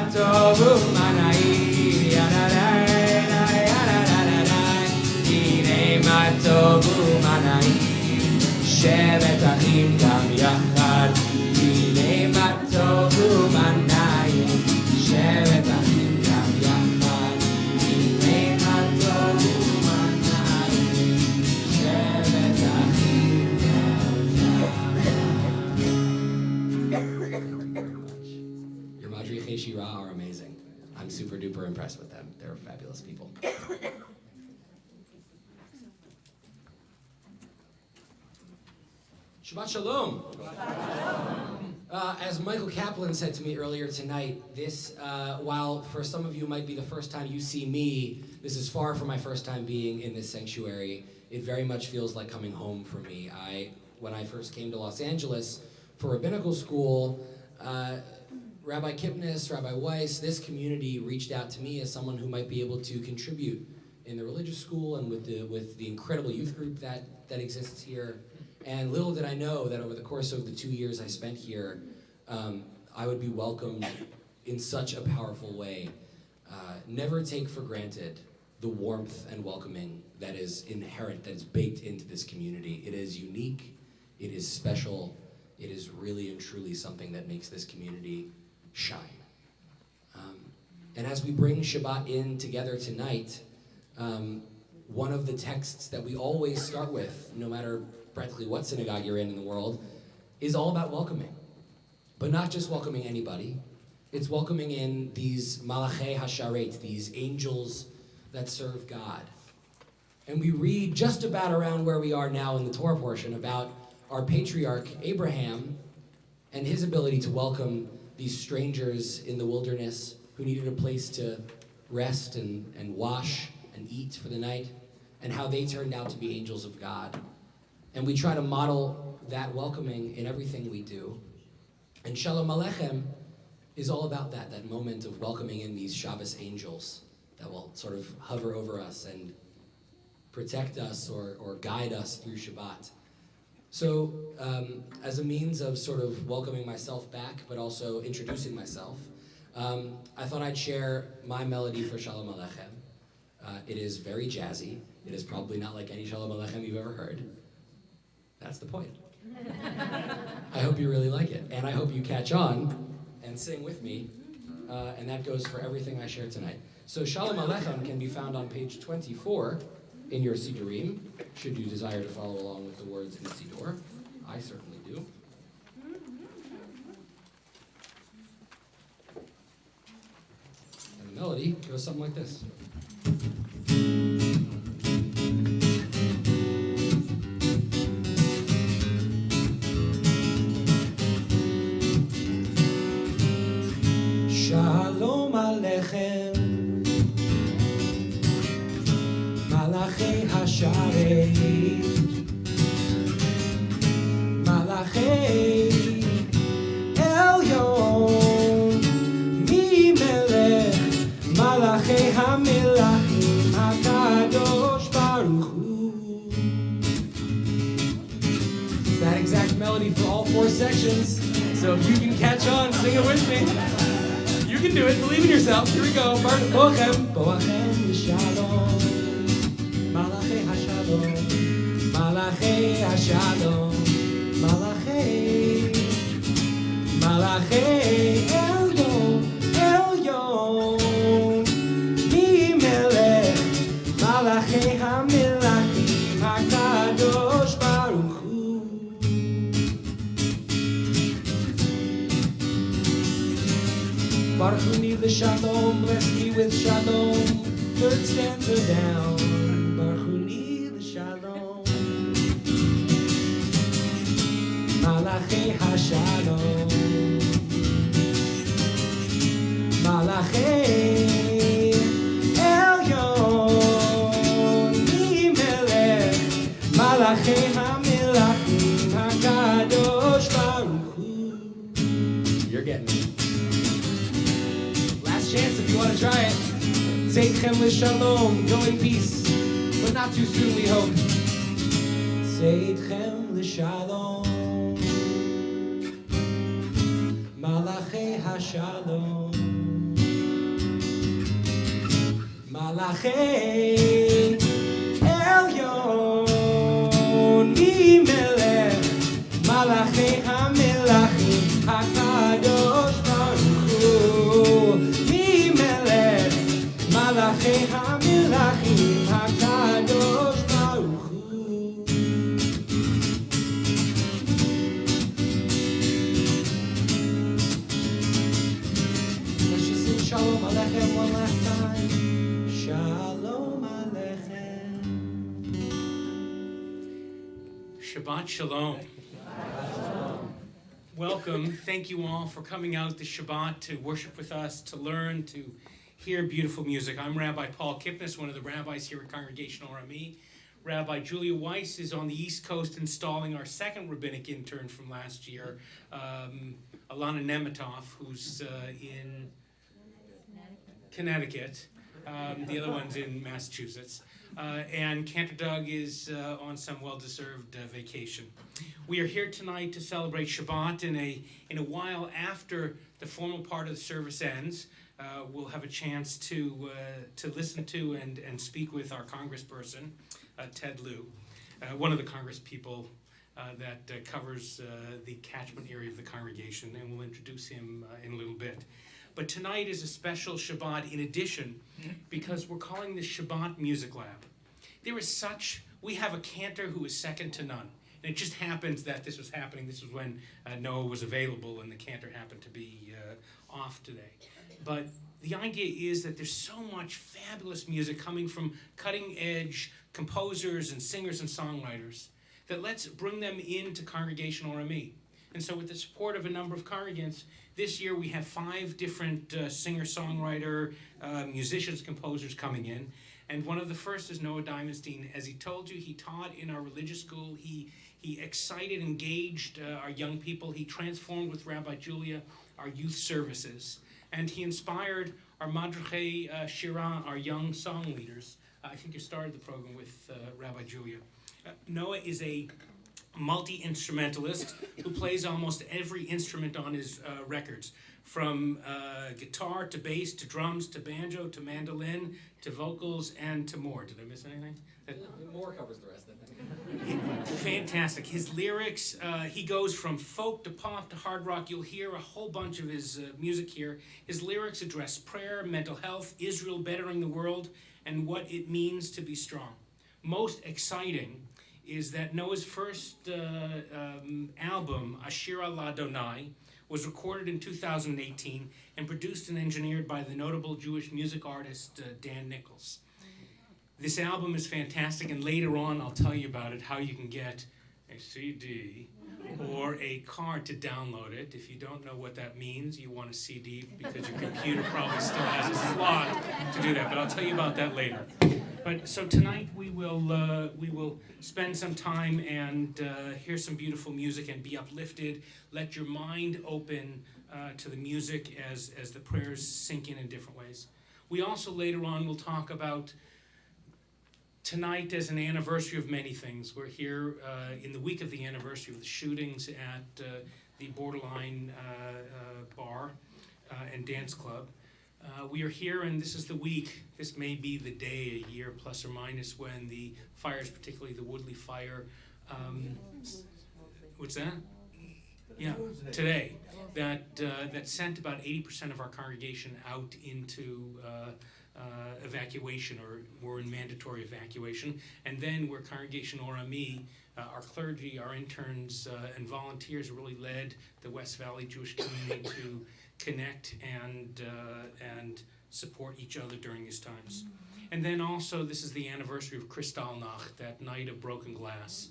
tovu manai, hine ma tovu manai, shevet achim gam yachad, hine ma tovu manai, shevet achim gam yachad, hine ma tovu manai, shevet achim gam yachad. Your Madrichei Shira are amazing. I'm super duper impressed with them. They're fabulous people. Shabbat Shalom. As Michael Kaplan said to me earlier tonight, this, while for some of you might be the first time you see me, this is far from my first time being in this sanctuary. It very much feels like coming home for me. When I first came to Los Angeles for rabbinical school, Rabbi Kipnis, Rabbi Weiss, this community reached out to me as someone who might be able to contribute in the religious school and with the incredible youth group that exists here. And little did I know that over the course of the 2 years I spent here, I would be welcomed in such a powerful way. Never take for granted the warmth and welcoming that is inherent, that is baked into this community. It is unique, it is special, it is really and truly something that makes this community shine. And as we bring Shabbat in together tonight, one of the texts that we always start with, no matter practically what synagogue you're in the world, is all about welcoming. But not just welcoming anybody. It's welcoming in these malachei hasharet, these angels that serve God. And we read just about around where we are now in the Torah portion about our patriarch Abraham and his ability to welcome these strangers in the wilderness who needed a place to rest and wash and eat for the night, and how they turned out to be angels of God. And we try to model that welcoming in everything we do. And Shalom Aleichem is all about that moment of welcoming in these Shabbos angels that will sort of hover over us and protect us or guide us through Shabbat. So as a means of sort of welcoming myself back, but also introducing myself, I thought I'd share my melody for Shalom Aleichem. It is very jazzy. It is probably not like any Shalom Aleichem you've ever heard. That's the point. I hope you really like it, and I hope you catch on and sing with me, and that goes for everything I share tonight. So Shalom Aleichem can be found on page 24 in your Sidurim, should you desire to follow along with the words in the Siddur. I certainly do. And the melody goes something like this. Shalom Aleichem, Malachei Hasharet, Malachei Elyon, Mi Melech, Malachei HaMelachim, HaKadosh Baruch Hu. It's that exact melody for all 4 sections, so if you can catch on, sing it with me. You can do it. Believe in yourself. Here we go. Boachem. Boachem Shalom. Malachei Hashalom. Malachei Hashalom. Malachei. Malachei Elyon. Elyon. Mi Melech. Malachei HaMelachim. HaKadosh Baruch Hu. Baruch me the shalom, bless me with shalom. 3rd stanza down. Baruch me the shalom. Malachei hashalom. Malachei Elyon. Mi melech. Malachei hamelachim. HaKadosh Baruch Hu. You're getting it. Chance if you want to try it. Seitchem l'shalom, go in peace, but not too soon we hope. Seitchem l'shalom, Malachei hashalom. Malachei Elyon Mimelech Malachei HaMelachim HaKadosh Baruch Hu Mimelech Malachei HaMelachim HaKadosh Baruch Hu. Let's just sing Shalom Aleichem one last time. Shalom Aleichem. Shabbat Shalom. Welcome. Thank you all for coming out this Shabbat to worship with us, to learn, to hear beautiful music. I'm Rabbi Paul Kipnis, one of the rabbis here at Congregation RME. Rabbi Julia Weiss is on the East Coast installing our second rabbinic intern from last year, Alana Nemetov, who's in Connecticut. The other one's in Massachusetts. And Cantor Doug is on some well-deserved vacation. We are here tonight to celebrate Shabbat. In a while after the formal part of the service ends, we'll have a chance to listen to and speak with our congressperson, Ted Lieu, one of the congress people that covers the catchment area of the congregation, and we'll introduce him in a little bit. But tonight is a special Shabbat in addition, because we're calling this Shabbat MusicLab. We have a cantor who is second to none. And it just happens that this was happening. This was when Noah was available and the cantor happened to be off today. But the idea is that there's so much fabulous music coming from cutting-edge composers and singers and songwriters that let's bring them into Congregation RME. And so with the support of a number of congregants, this year we have 5 different singer-songwriter, musicians, composers coming in. And one of the first is Noah Diamondstein. As he told you, he taught in our religious school. He excited, engaged our young people. He transformed with Rabbi Julia our youth services. And he inspired our Madrechei Shira, our young song leaders. I think you started the program with Rabbi Julia. Noah is a multi-instrumentalist who plays almost every instrument on his records, from guitar to bass to drums to banjo to mandolin to vocals and to more. Did I miss anything? More covers the rest, I think. Fantastic. His lyrics, he goes from folk to pop to hard rock. You'll hear a whole bunch of his music here. His lyrics address prayer, mental health, Israel bettering the world, and what it means to be strong. Most exciting is that Noah's first album, Ashira Ladonai, was recorded in 2018 and produced and engineered by the notable Jewish music artist Dan Nichols. This album is fantastic, and later on I'll tell you about it, how you can get a CD or a card to download it. If you don't know what that means, you want a CD because your computer probably still has a slot to do that, but I'll tell you about that later. But so tonight we will spend some time and hear some beautiful music and be uplifted. Let your mind open to the music as the prayers sink in different ways. We also later on will talk about tonight as an anniversary of many things. We're here in the week of the anniversary of the shootings at the Borderline Bar and Dance Club. We are here, and this is the week, this may be the day, a year plus or minus, when the fires, particularly the Woodley fire, what's that? Yeah, today, that sent about 80% of our congregation out into evacuation, or were in mandatory evacuation. And then we're Congregation RME, our clergy, our interns, and volunteers really led the West Valley Jewish community to connect and support each other during these times. And then also, this is the anniversary of Kristallnacht, that night of broken glass,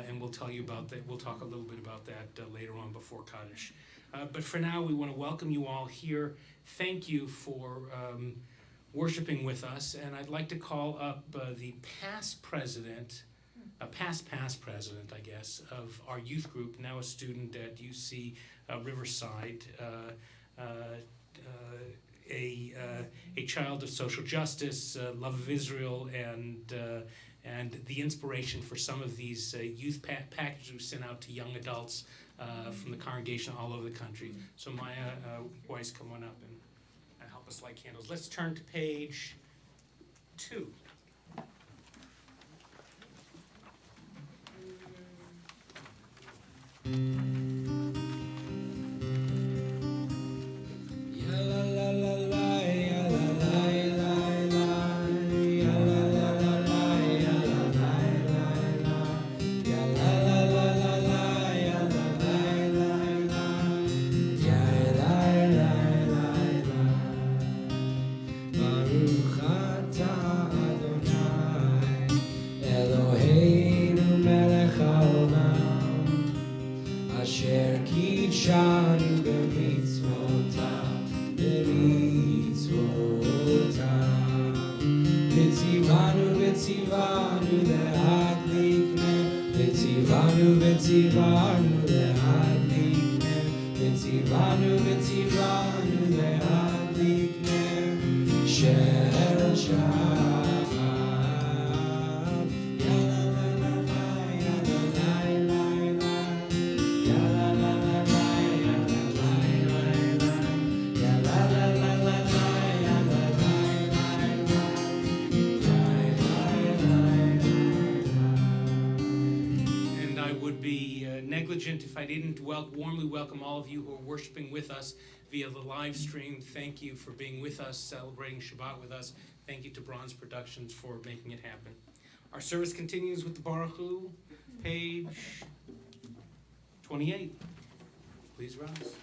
and we'll tell you about that. We'll talk a little bit about that later on before Kaddish. But for now, we want to welcome you all here. Thank you for worshiping with us, and I'd like to call up the past president, past president, I guess, of our youth group, now a student at UC Riverside, a child of social justice, love of Israel, and the inspiration for some of these youth packages we sent out to young adults from the congregation all over the country. So Maya Weiss, come on up and help us light candles. Let's turn to page 2. Asher kitshanu b'mitzvotav, v'tzivanu le'adlikne, v'tzivanu le'adlikne, v'tzivanu le'adlikne, shel Shabbat. Negligent if I didn't warmly welcome all of you who are worshiping with us via the live stream. Thank you for being with us, celebrating Shabbat with us. Thank you to Bronze Productions for making it happen. Our service continues with the Baruch Hu, page 28. Please rise.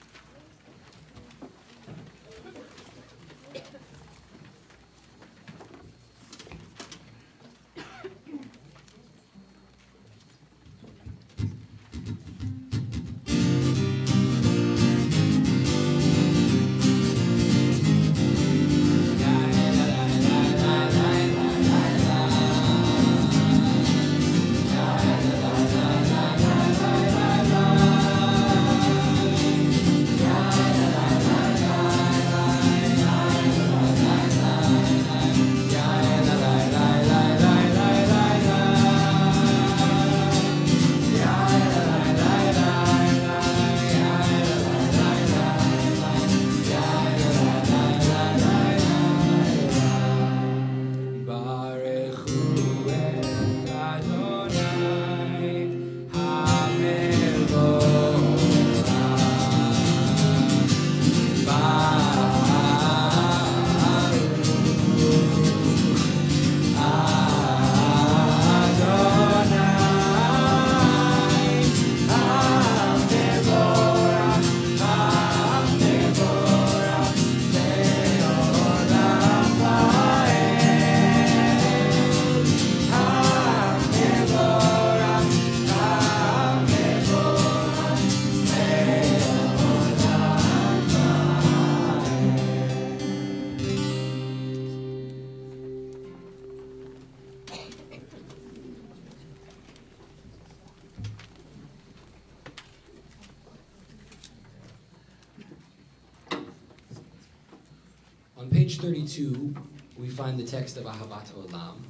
On page 32, we find the text of Ahavat Olam,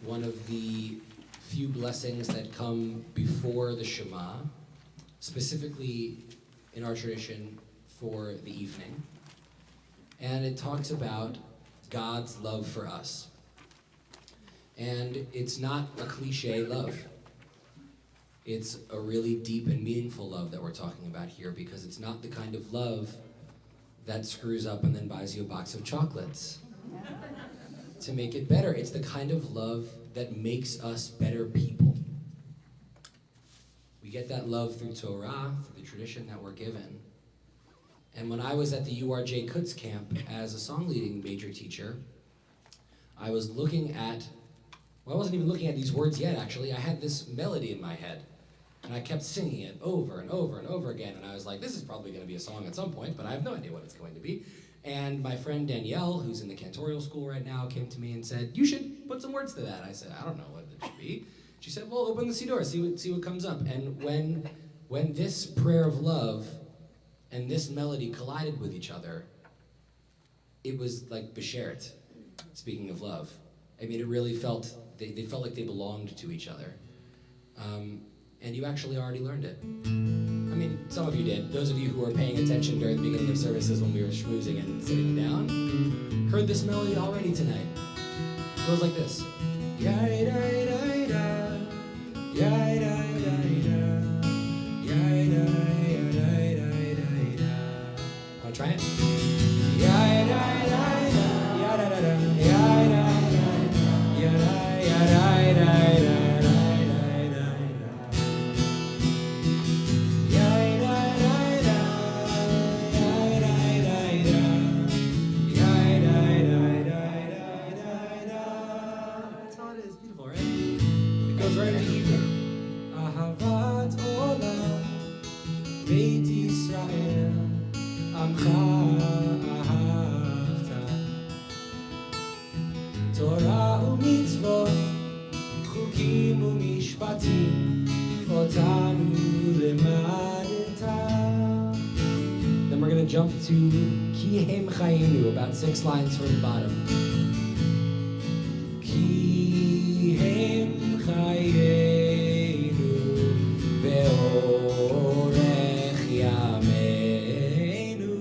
one of the few blessings that come before the Shema, specifically in our tradition for the evening. And it talks about God's love for us. And it's not a cliche love. It's a really deep and meaningful love that we're talking about here, because it's not the kind of love that screws up and then buys you a box of chocolates to make it better. It's the kind of love that makes us better people. We get that love through Torah, through the tradition that we're given. And when I was at the URJ Kutz camp as a song leading major teacher, I was looking at, well, I wasn't even looking at these words yet, actually. I had this melody in my head. And I kept singing it over and over and over again. And I was like, this is probably going to be a song at some point, but I have no idea what it's going to be. And my friend Danielle, who's in the cantorial school right now, came to me and said, you should put some words to that. I said, I don't know what it should be. She said, well, open the Siddur, see what comes up. And when this prayer of love and this melody collided with each other, it was like Besheret, speaking of love. I mean, it really felt, they felt like they belonged to each other. And you actually already learned it. I mean, some of you did. Those of you who were paying attention during the beginning of services when we were schmoozing and sitting down, heard this melody already tonight. goes like this. Ya-da-da-da, ya-da-da-da, ya-da-da-da-da-da-da. Wanna try it? Ya-da-da-da, ya-da-da-da, ya-da-da-da, ya-da-da-da-da-da. Right in the evening. Ahavat olam, Beit Yisrael, Amcha ahavta. Torah u'mitzvot, chukim u'mishpatim, otanu lemadeta. Then we're going to jump to Ki Hem Chayenu, about 6 lines from the bottom. Ki Hem Chayenu ve'orech yameinu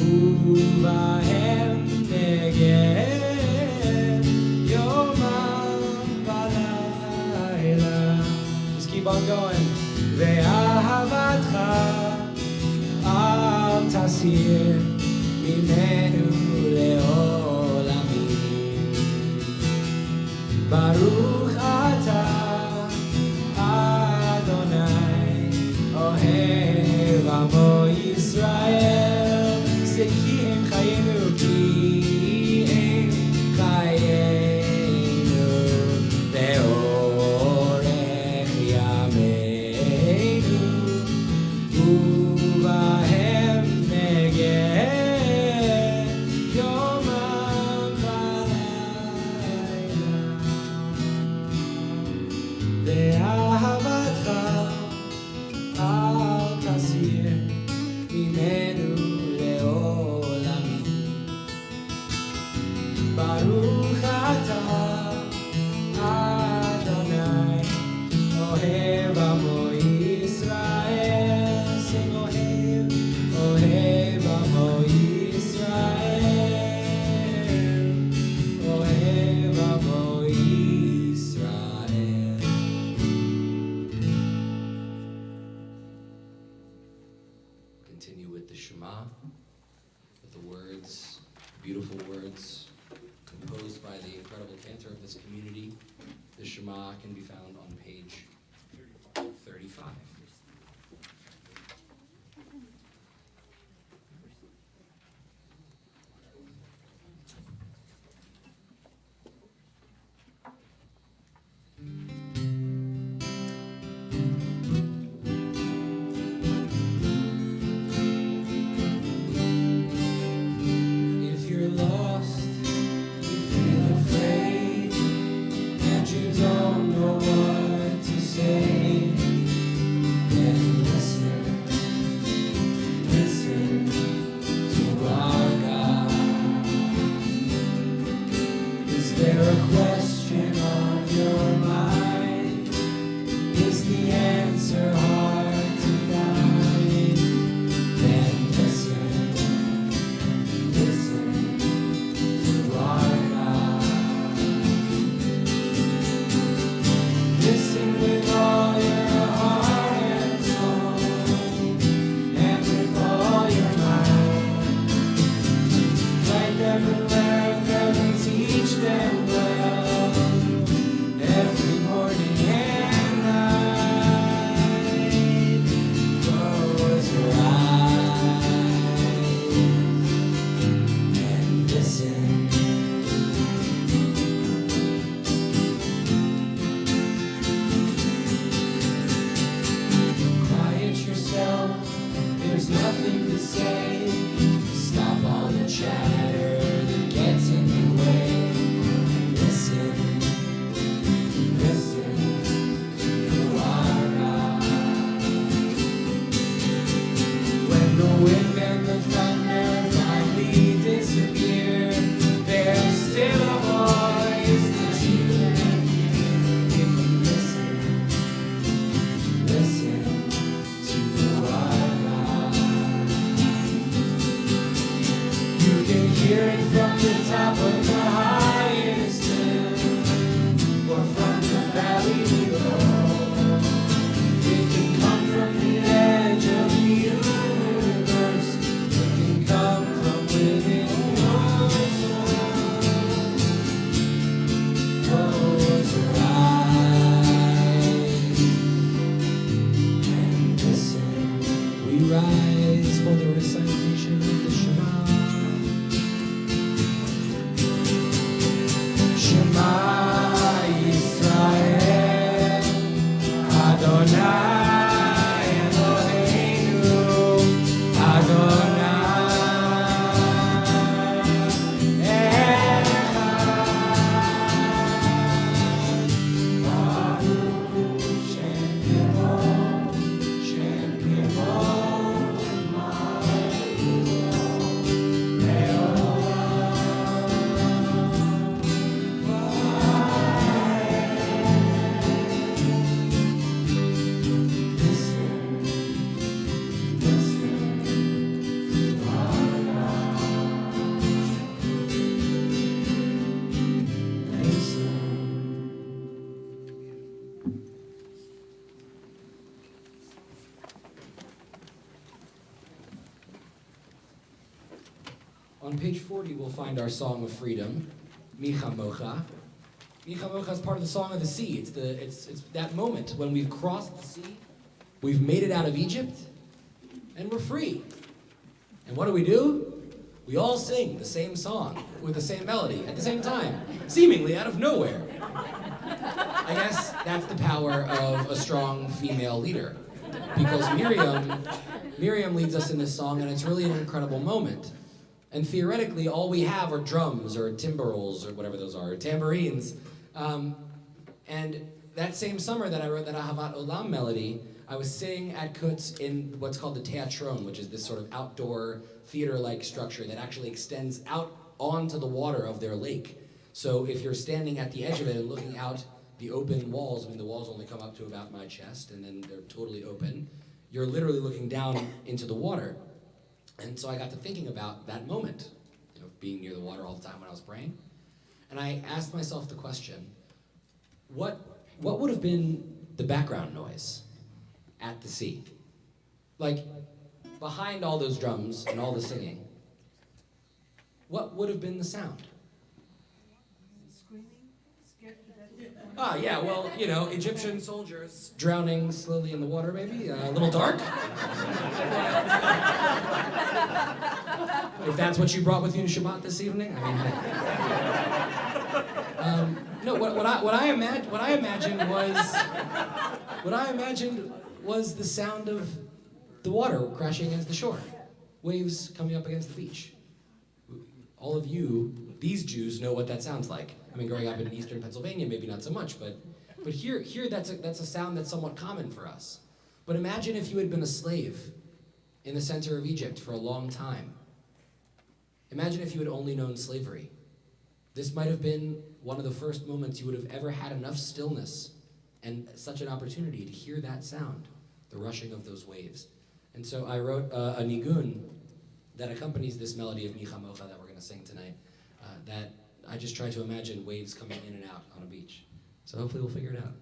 uvahem neged yomam v'layla. Just keep on going. Ve'ahavatcha al tasir mimenu le'olamim. Baruch atah Adonai ohev amo Yisrael. Say ki hem chayenu, ki hem chayenu ve'orech yameinu uvahem neged yomam v'layla. Ve'ahavatcha al tasir mimenu le'olamim. Baruch atah Adonai ohev amo Yisrael. Sing ohev, ohev amo Yisrael, ohev amo Yisrael. Continue with the Shema, with the words, beautiful words, composed by the incredible cantor of this community. The Shema can be found on page 35. If you're lost, you feel afraid, and you don't know what to say, then listen, listen to our God. Is there a question on your mind? Is the answer hard to find? Then listen, listen to our God. Listen with all your heart and soul, and with all your mind. Write them and learn them and teach them well, every morning and night. Close your eyes and listen. Quiet yourself, there's nothing to say. Stop all the chatter that gets in the way. Listen, listen to our God. When the wind and the thunder finally disappear, there's still a voice that you can hear. If you listen, listen to our God. You can hear it from the top of the highest Yisrael, Adonai Eloheinu, Adonai Echad. Baruch Shem Yevov, Shem Yevov, On page 40, we'll find our Song of Freedom, Micha Mocha. Micha Mocha is part of the Song of the Sea. It's that moment when we've crossed the sea, we've made it out of Egypt, and we're free. And what do? We all sing the same song with the same melody at the same time, seemingly out of nowhere. I guess that's the power of a strong female leader, because Miriam leads us in this song, and it's really an incredible moment. And theoretically, all we have are drums or timbrels or whatever those are, or tambourines. And that same summer that I wrote that Ahavat Olam melody, I was singing at Kutz in what's called the Teatron, which is this sort of outdoor theater-like structure that actually extends out onto the water of their lake. So if you're standing at the edge of it and looking out the open walls, I mean the walls only come up to about my chest and then they're totally open, you're literally looking down into the water. And so I got to thinking about that moment, being near the water all the time when I was praying. And I asked myself the question, what would have been the background noise at the sea? Like, behind all those drums and all the singing, what would have been the sound? Ah, yeah, well, Egyptian soldiers drowning slowly in the water, maybe. A little dark. If that's what you brought with you to Shabbat this evening, I mean, no. What I imagined was the sound of the water crashing against the shore, waves coming up against the beach. All of you, these Jews, know what that sounds like. I mean, growing up in eastern Pennsylvania, maybe not so much, but here that's a sound that's somewhat common for us. But imagine if you had been a slave in the center of Egypt for a long time. Imagine if you had only known slavery. This might have been one of the first moments you would have ever had enough stillness and such an opportunity to hear that sound, the rushing of those waves. And so I wrote a nigun that accompanies this melody of Micha Mocha that we're going to sing tonight, that I just try to imagine waves coming in and out on a beach. So hopefully we'll figure it out.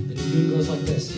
The nigun goes like this.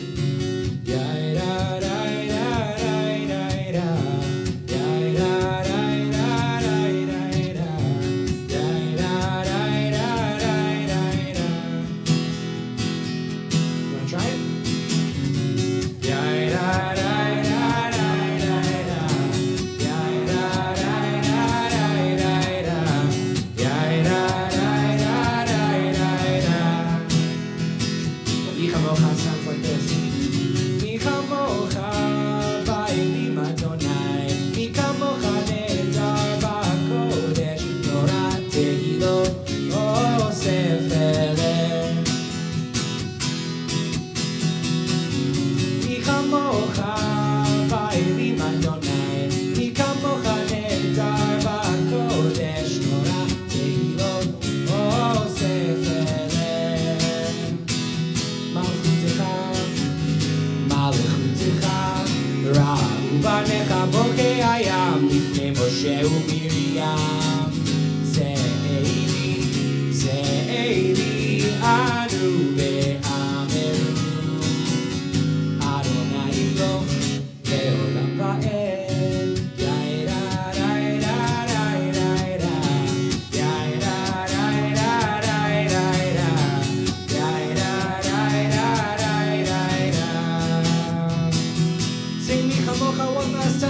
Sing Micha Mocha one last time.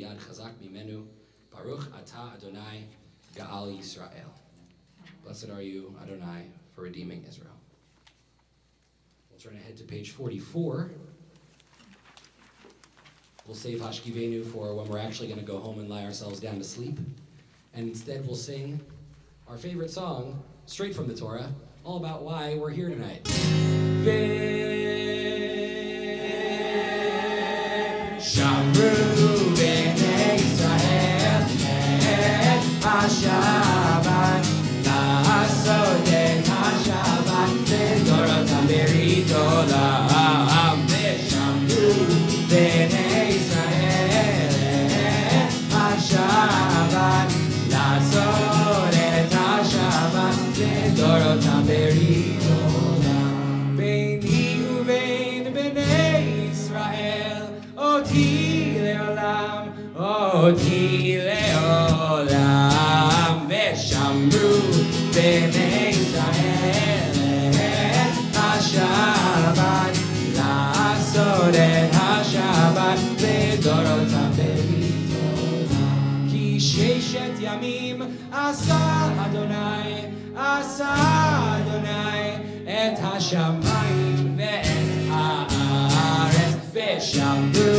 yad chazak mimenu. Baruch atah Adonai Ga'al Yisrael. Blessed are you, Adonai, for redeeming Israel. We'll turn ahead to page 44. We'll save Hashkivenu for when we're actually going to go home and lie ourselves down to sleep. And instead we'll sing our favorite song, straight from the Torah, all about why we're here tonight. Shamru b'nei Yisrael et HaShabbat la'asot et HaShabbat v'dorotam berit olam v'shamru b'nei Yisrael et HaShabbat la'asot et HaShabbat v'dorotam berit olam beini uvein b'nei Yisrael Oti leolam, v'shamru b'nei Yisrael et HaShabbat la'asot et HaShabbat v'dorotam berit olam. Ki sheshet yamim asa Adonai et hashamayim ve'et haaretz v'shamru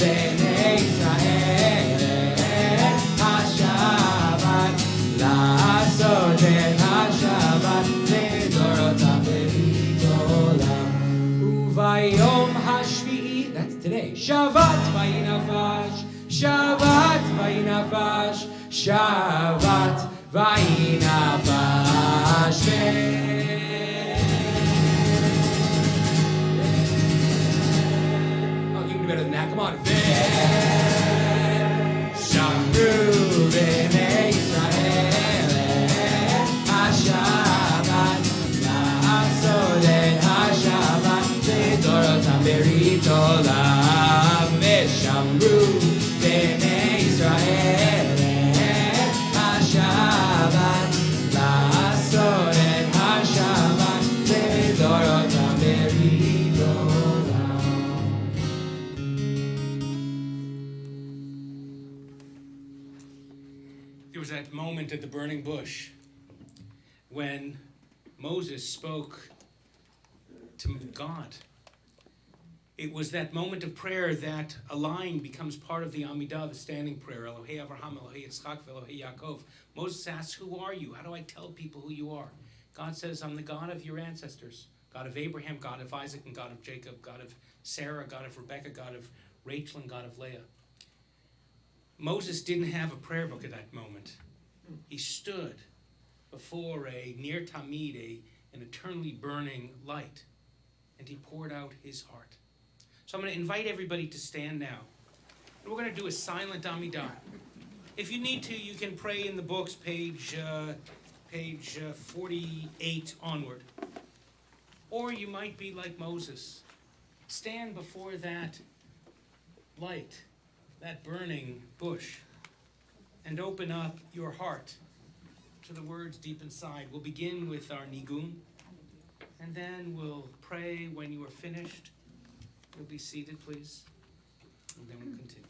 b'nei Yisrael et HaShabbat la'asot et HaShabbat v'dorotam berit olam. Uvayom hashvi'i, that's today, Shabbat vayinafash, Shabbat vayinafash, Shabbat vayinafash. Better than that, come on. Shamru b'nei Yisrael et HaShabbat la'asot et HaShabbat v'dorotam berit olam v'shamru b'nei Yisrael et HaShabbat la'asot et HaShabbat v'dorotam berit olam. There was that moment at the burning bush when Moses spoke to God. It was that moment of prayer that a line becomes part of the Amidah, the standing prayer. Elohei Avraham, Elohei Yitzchak, Elohei Yaakov. Moses asks, who are you? How do I tell people who you are? God says, I'm the God of your ancestors. God of Abraham, God of Isaac, and God of Jacob, God of Sarah, God of Rebekah, God of Rachel, and God of Leah. Moses didn't have a prayer book at that moment. He stood before a near tamid, an eternally burning light, and he poured out his heart. So I'm going to invite everybody to stand now. And we're going to do a silent Amidah. If you need to, you can pray in the books, page 48 onward. Or you might be like Moses. Stand before that light, that burning bush, and open up your heart to the words deep inside. We'll begin with our nigun, and then we'll pray. When you are finished, you'll be seated, please, and then we'll continue.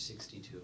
62.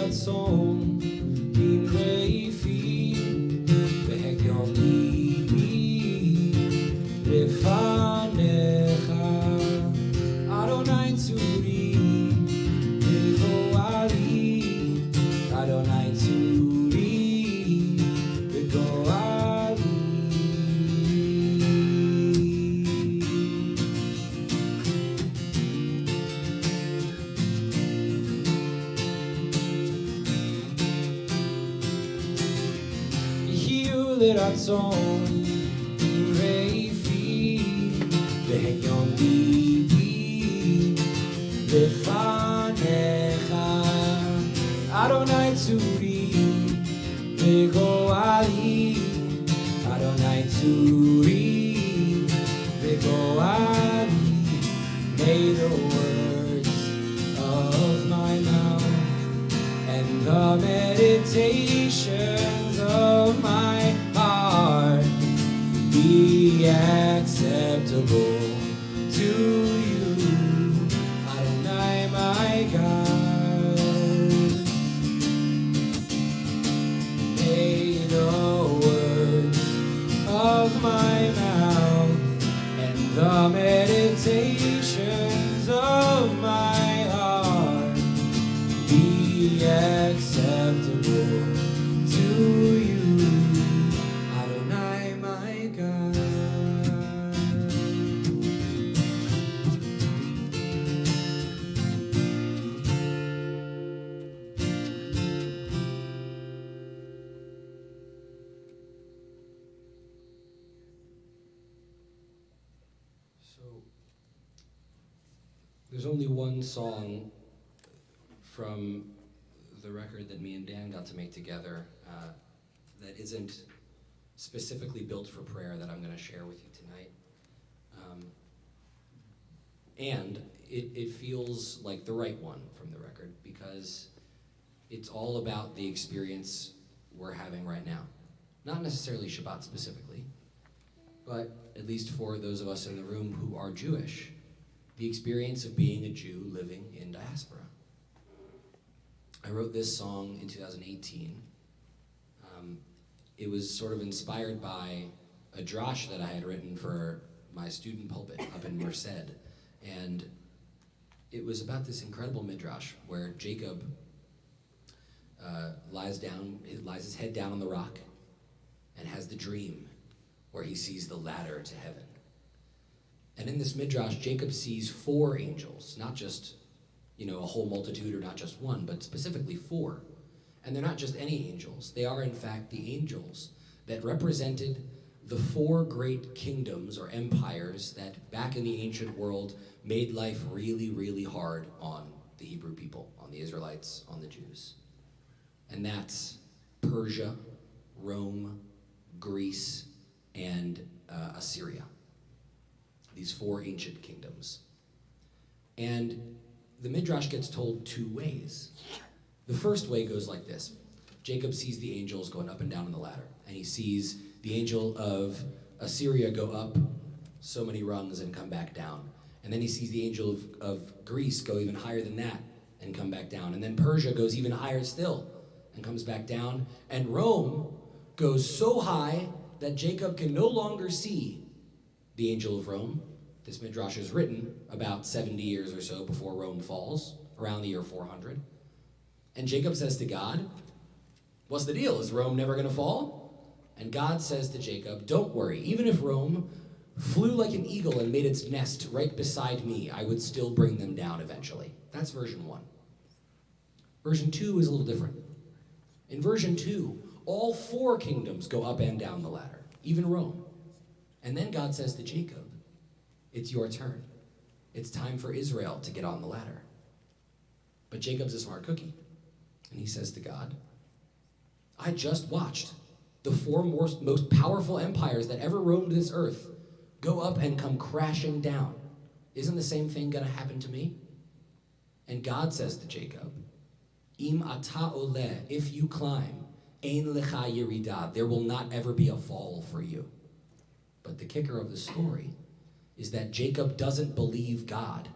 רצון ממרפי והגיון ליבי לפניך אדוני צורי וגואלי אדוני צורי וגואלי לרצון ממרפי והגיון ליבי לפניך אדוני צורי וגואלי אדוני צורי וגואלי May the words of my mouth and the meditations of my heart be acceptable to you, Adonai my God. May the words of my mouth and the meditations of my heart be acceptable to you, Adonai my God. So, there's only one song from the record that me and Dan got to make together that isn't specifically built for prayer that I'm going to share with you tonight. And it feels like the right one from the record because it's all about the experience we're having right now. Not necessarily Shabbat specifically, but at least for those of us in the room who are Jewish, the experience of being a Jew living in diaspora. I wrote this song in 2018. It was sort of inspired by a drash that I had written for my student pulpit up in Merced. And it was about this incredible midrash where Jacob lies his head down on the rock and has the dream where he sees the ladder to heaven. And in this midrash, Jacob sees 4 angels, not just a whole multitude or not just one, but specifically 4. And they're not just any angels. They are, in fact, the angels that represented the 4 great kingdoms or empires that back in the ancient world made life really, really hard on the Hebrew people, on the Israelites, on the Jews. And that's Persia, Rome, Greece, and Assyria. These 4 ancient kingdoms. And the Midrash gets told 2 ways. The first way goes like this. Jacob sees the angels going up and down on the ladder, and he sees the angel of Assyria go up so many rungs and come back down. And then he sees the angel of Greece go even higher than that and come back down. And then Persia goes even higher still and comes back down. And Rome goes so high that Jacob can no longer see the angel of Rome. This midrash is written about 70 years or so before Rome falls, around the year 400. And Jacob says to God, what's the deal? Is Rome never going to fall? And God says to Jacob, don't worry. Even if Rome flew like an eagle and made its nest right beside me, I would still bring them down eventually. That's version 1. Version 2 is a little different. In version 2, All 4 kingdoms go up and down the ladder, even Rome. And then God says to Jacob, it's your turn. It's time for Israel to get on the ladder. But Jacob's a smart cookie. And he says to God, I just watched the 4 most powerful empires that ever roamed this earth go up and come crashing down. Isn't the same thing going to happen to me? And God says to Jacob, Im ata oleh, if you climb, ein lecha yeridah, there will not ever be a fall for you. But the kicker of the story is that Jacob doesn't believe God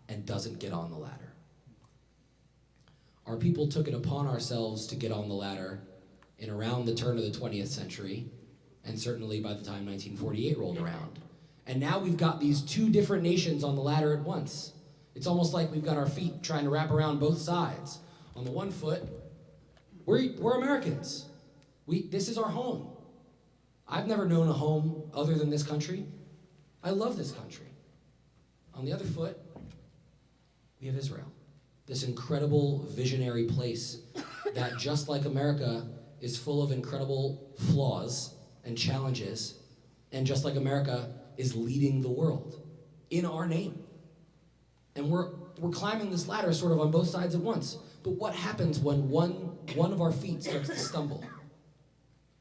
and doesn't get on the ladder. Our people took it upon ourselves to get on the ladder in around the turn of the 20th century, and certainly by the time 1948 rolled around. And now we've got these 2 different nations on the ladder at once. It's almost like we've got our feet trying to wrap around both sides. On the one foot, we're Americans. This is our home. I've never known a home other than this country. I love this country. On the other foot, we have Israel. This incredible visionary place that, just like America, is full of incredible flaws and challenges, and just like America is leading the world in our name. And we're climbing this ladder sort of on both sides at once. But what happens when one of our feet starts to stumble?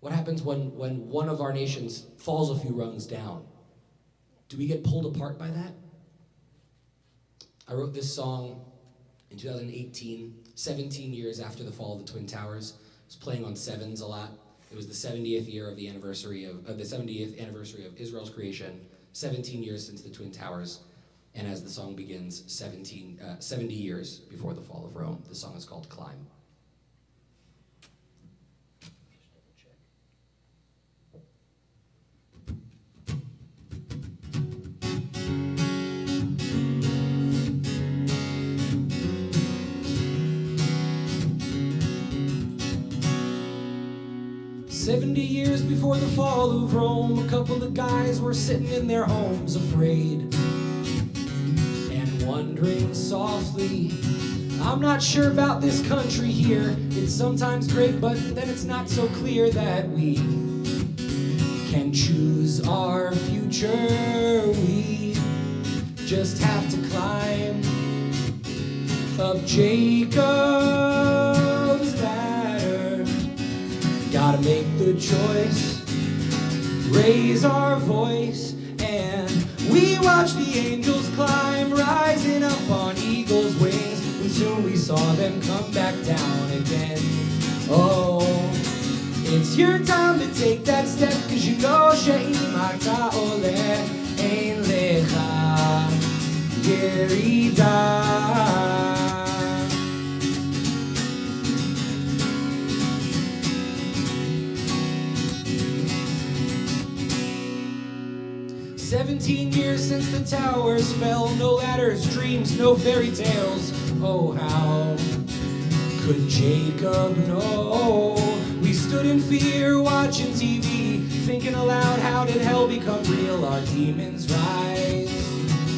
What happens when one of our nations falls a few rungs down? Do we get pulled apart by that? I wrote this song in 2018, 17 years after the fall of the Twin Towers. I was playing on sevens a lot. It was the 70th year of the 70th anniversary of Israel's creation, 17 years since the Twin Towers. And as the song begins, 70 years before the fall of Rome. The song is called Climb. 70 years before the fall of Rome, a couple of guys were sitting in their homes afraid and wondering softly, I'm not sure about this country here. It's sometimes great, but then it's not so clear that we can choose our future. We just have to climb up Jacob's ladder. Gotta make the choice, raise our voice, and we watch the angels climb, rising up on eagles' wings, and soon we saw them come back down again. Oh, it's your time to take that step, 'cause you know she'im ata oleh ein lecha yeridah. 17 years since the towers fell, no ladders, dreams, no fairy tales. Oh, how could Jacob know? We stood in fear watching TV, thinking aloud, how did hell become real? Our demons rise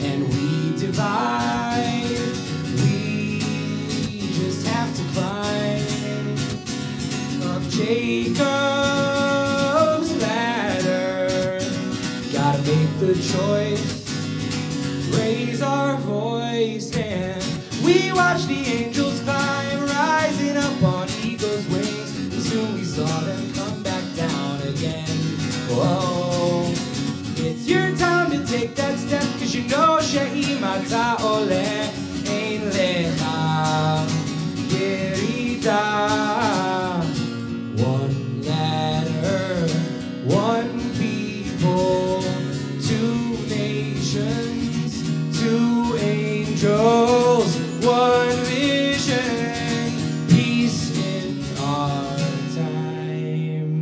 and we divide. We just have to climb up Jacob's ladder. Gotta make the choice, raise our voice, and we watch the angels climb, rising up on eagles' wings, and soon we saw them come back down again. Whoa, it's your time to take that step, 'cause you know she'im ata oleh ein lecha yeridah. One ladder, one people, 2 nations, 2 angels, 1 vision, peace in our time.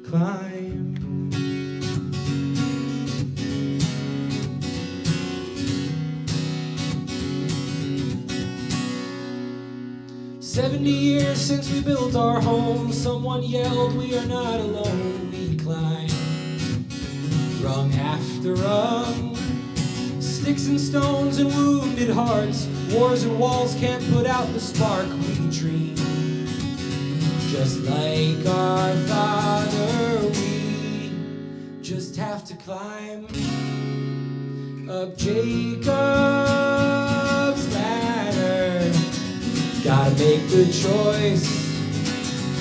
Climb. "70 years since we built our home, someone yelled, we are not alone." We climb, rung after rung, sticks and stones and wounded hearts, wars and walls can't put out the spark we dream. Just like our Father, we just have to climb up Jacob's ladder. Gotta make good choice,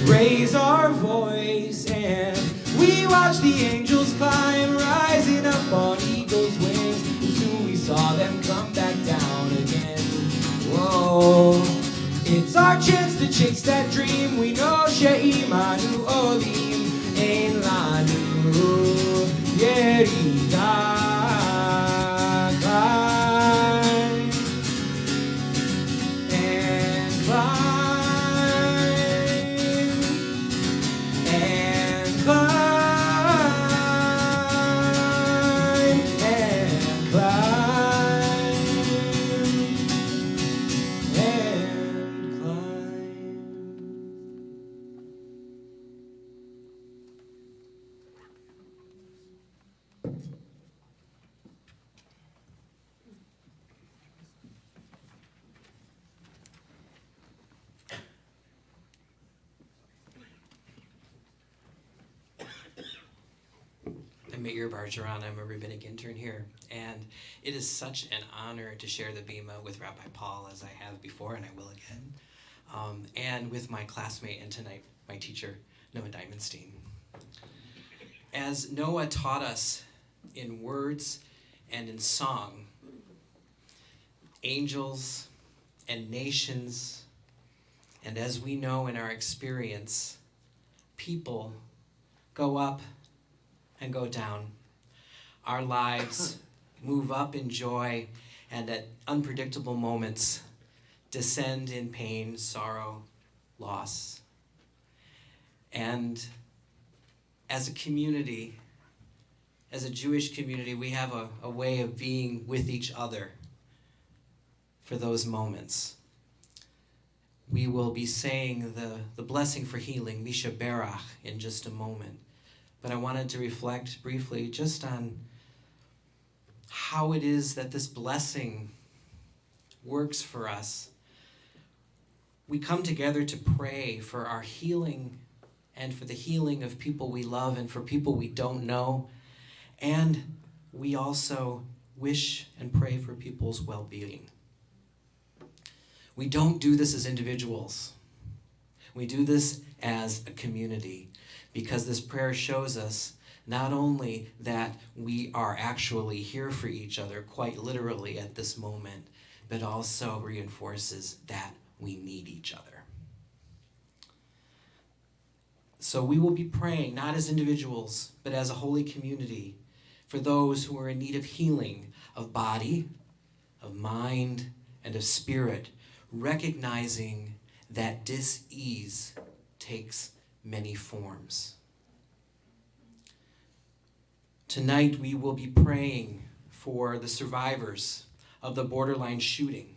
raise our voice, and we watch the angels climb, rising up on eagle's wings. And soon we saw them come back down again. Whoa, it's our chance to chase that dream. We know She'imanu Olim Ein Lanu Yerida. Climb and climb and climb and climb and climb. I'm Meir Bargeron. I'm a rabbinic intern here, and it is such an honor to share the bima with Rabbi Paul, as I have before, and I will again, and with my classmate and tonight my teacher, Noah Diamondstein. As Noah taught us in words and in song, angels and nations, and as we know in our experience, people go up and go down. Our lives move up in joy and at unpredictable moments descend in pain, sorrow, loss. And as a community, as a Jewish community, we have a way of being with each other for those moments. We will be saying the blessing for healing, Misha Berach, in just a moment. But I wanted to reflect briefly just on how it is that this blessing works for us. We come together to pray for our healing and for the healing of people we love and for people we don't know. And we also wish and pray for people's well-being. We don't do this as individuals. We do this as a community, because this prayer shows us not only that we are actually here for each other, quite literally at this moment, but also reinforces that we need each other. So we will be praying, not as individuals, but as a holy community, for those who are in need of healing of body, of mind, and of spirit, recognizing that dis-ease takes many forms. Tonight we will be praying for the survivors of the borderline shooting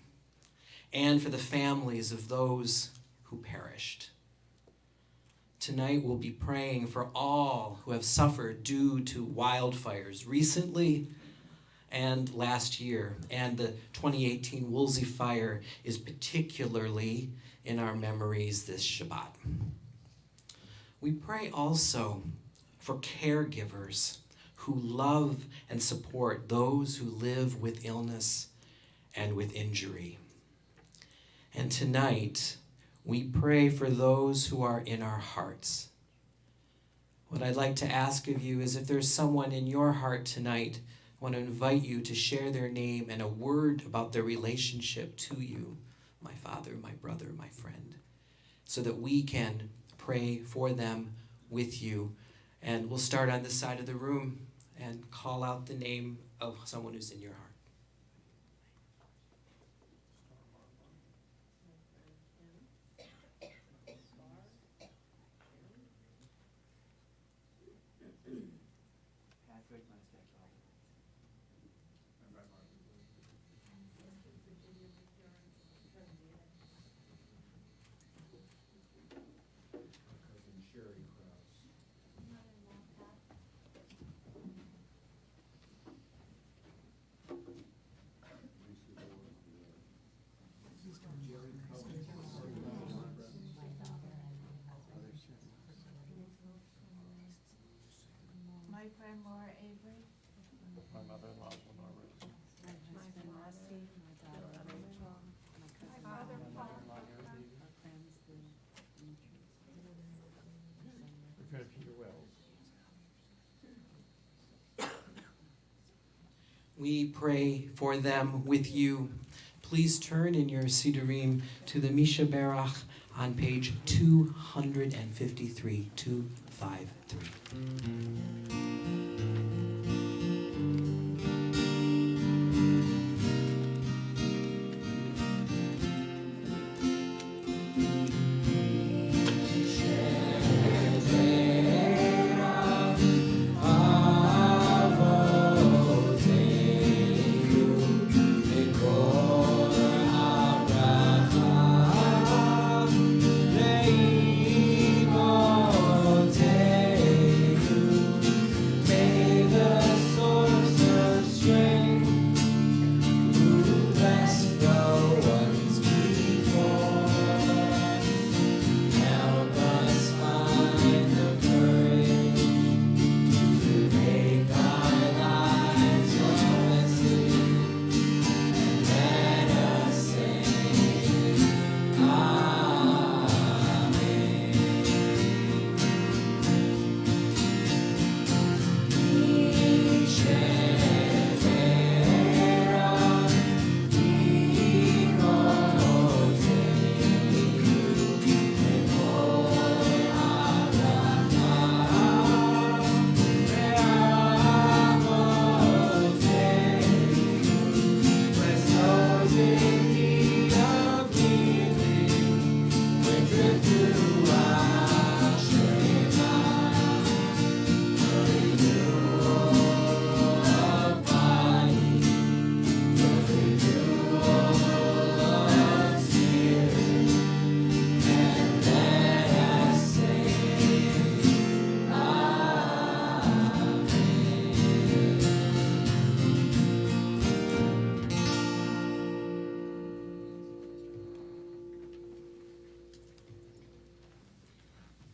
and for the families of those who perished. Tonight we'll be praying for all who have suffered due to wildfires recently and last year, and the 2018 Woolsey fire is particularly in our memories this Shabbat. We pray also for caregivers who love and support those who live with illness and with injury. And tonight, we pray for those who are in our hearts. What I'd like to ask of you is, if there's someone in your heart tonight, I want to invite you to share their name and a word about their relationship to you, my father, my brother, my friend, so that we can pray for them with you. And we'll start on this side of the room and call out the name of someone who's in your heart. boyfriend, Laura Avery. My mother-in-law is Lenore Rosen. My husband, Leslie. My daughter, Rachel. My cousin, My Paul. mother-in-law, Gary. Our friends, the Our friend Peter Wells. We pray for them with you. Please turn in your Sidurim to the Misha Berach on page 253, 253.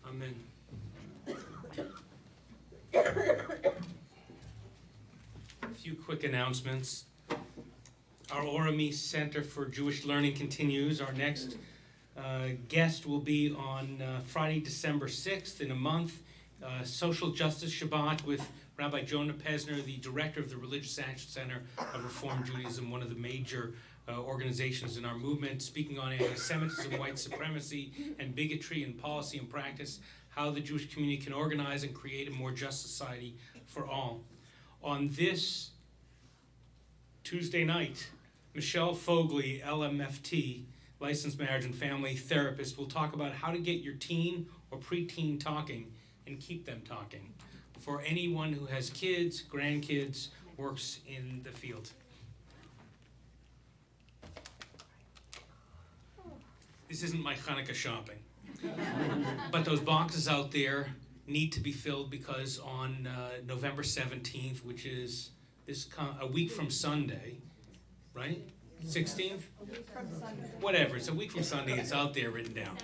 Amen. A few quick announcements. Our Orami Center for Jewish Learning continues. Our next guest will be on Friday, December 6th, in a month. Social Justice Shabbat with Rabbi Jonah Pesner, the director of the Religious Action Center of Reform Judaism, one of the major organizations in our movement, speaking on anti-Semitism, white supremacy, and bigotry in policy and practice, how the Jewish community can organize and create a more just society for all. On this Tuesday night, Michelle Fogley, LMFT, licensed marriage and family therapist, will talk about how to get your teen or preteen talking and keep them talking for anyone who has kids, grandkids, works in the field. This isn't my Hanukkah shopping. But those boxes out there need to be filled because on November 17th, which is a week from Sunday, right? 16th? Whatever, it's a week from Sunday, it's out there written down.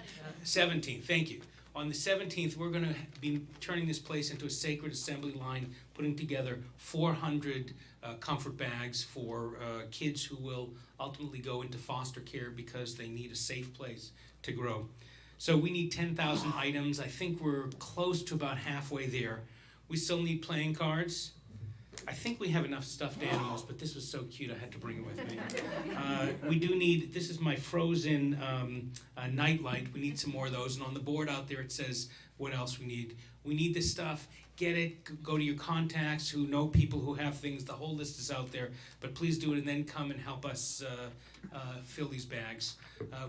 17th, thank you. On the 17th, we're going to be turning this place into a sacred assembly line, putting together 400 comfort bags for kids who will ultimately go into foster care because they need a safe place to grow. So we need 10,000 items. I think we're close to about halfway there. We still need playing cards. I think we have enough stuffed animals, but this was so cute I had to bring it with me. We do need, this is my frozen nightlight. We need some more of those. And on the board out there it says what else we need. We need this stuff. Get it. Go to your contacts who know people who have things. The whole list is out there. But please do it and then come and help us fill these bags.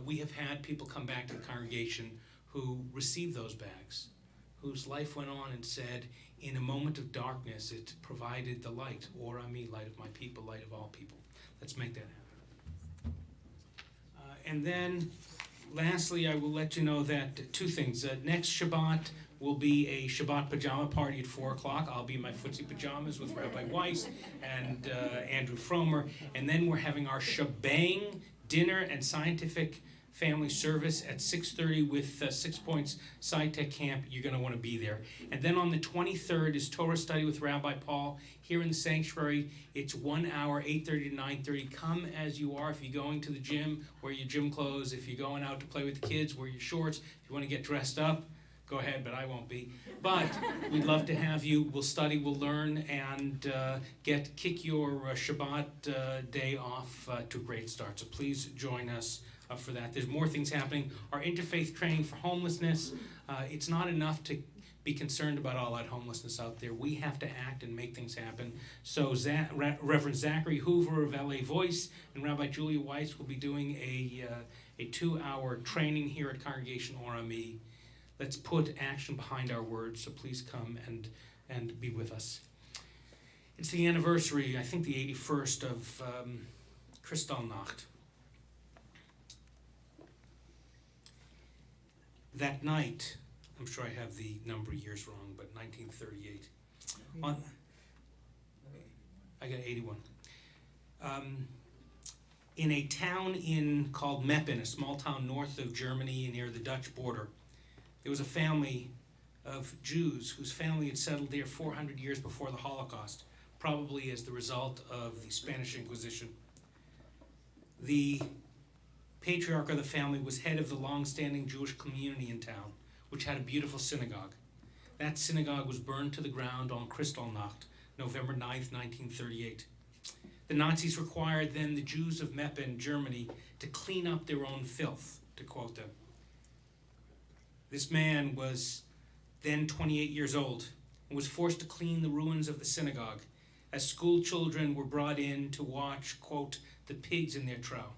We have had people come back to the congregation who received those bags, whose life went on and said, in a moment of darkness, it provided the light. Orami, light of my people, light of all people. Let's make that happen. And then, lastly, I will let you know that two things. Next Shabbat will be a Shabbat pajama party at 4 o'clock. I'll be in my footsie pajamas with Rabbi Weiss and Andrew Fromer. And then we're having our shebang dinner and scientific family service at 6:30 with 6 Points SciTech Camp. You're going to want to be there. And then on the 23rd is Torah study with Rabbi Paul here in the sanctuary. It's 1 hour, 8:30 to 9:30. Come as you are. If you're going to the gym, wear your gym clothes. If you're going out to play with the kids, wear your shorts. If you want to get dressed up, go ahead, but I won't be. But we'd love to have you. We'll study, we'll learn, and kick your Shabbat day off to a great start. So please join us for that. There's more things happening. Our interfaith training for homelessness. It's not enough to be concerned about all that homelessness out there. We have to act and make things happen. So Reverend Zachary Hoover of LA Voice and Rabbi Julia Weiss will be doing a 2-hour training here at Congregation Orami. Let's put action behind our words, so please come and be with us. It's the anniversary, I think the 81st of Kristallnacht. That night, I'm sure I have the number of years wrong, but 1938. I got 81. In a town called Meppen, a small town north of Germany near the Dutch border, there was a family of Jews whose family had settled there 400 years before the Holocaust, probably as the result of the Spanish Inquisition. The patriarch of the family was head of the long-standing Jewish community in town, which had a beautiful synagogue. That synagogue was burned to the ground on Kristallnacht, November 9th, 1938. The Nazis required then the Jews of Meppen, Germany, to clean up their own filth, to quote them. This man was then 28 years old and was forced to clean the ruins of the synagogue as school children were brought in to watch, quote, the pigs in their trough.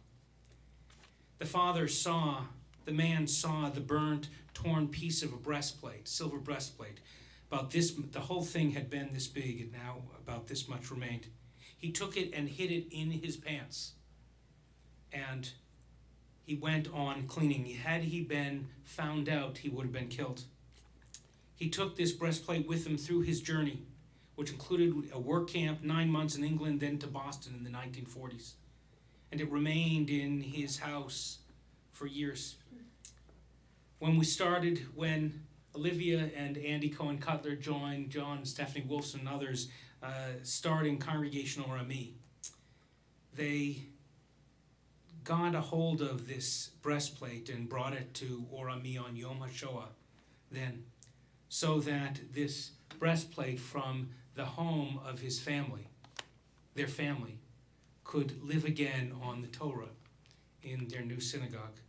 The man saw the burnt, torn piece of a breastplate, silver breastplate. The whole thing had been this big, and now about this much remained. He took it and hid it in his pants. And he went on cleaning. Had he been found out, he would have been killed. He took this breastplate with him through his journey, which included a work camp, 9 months in England, then to Boston in the 1940s. And it remained in his house for years. When Olivia and Andy Cohen Cutler joined John, Stephanie Wolfson, and others starting Congregation Orami, they got a hold of this breastplate and brought it to Orami on Yom HaShoah then, so that this breastplate from the home of his family, their family, could live again on the Torah in their new synagogue.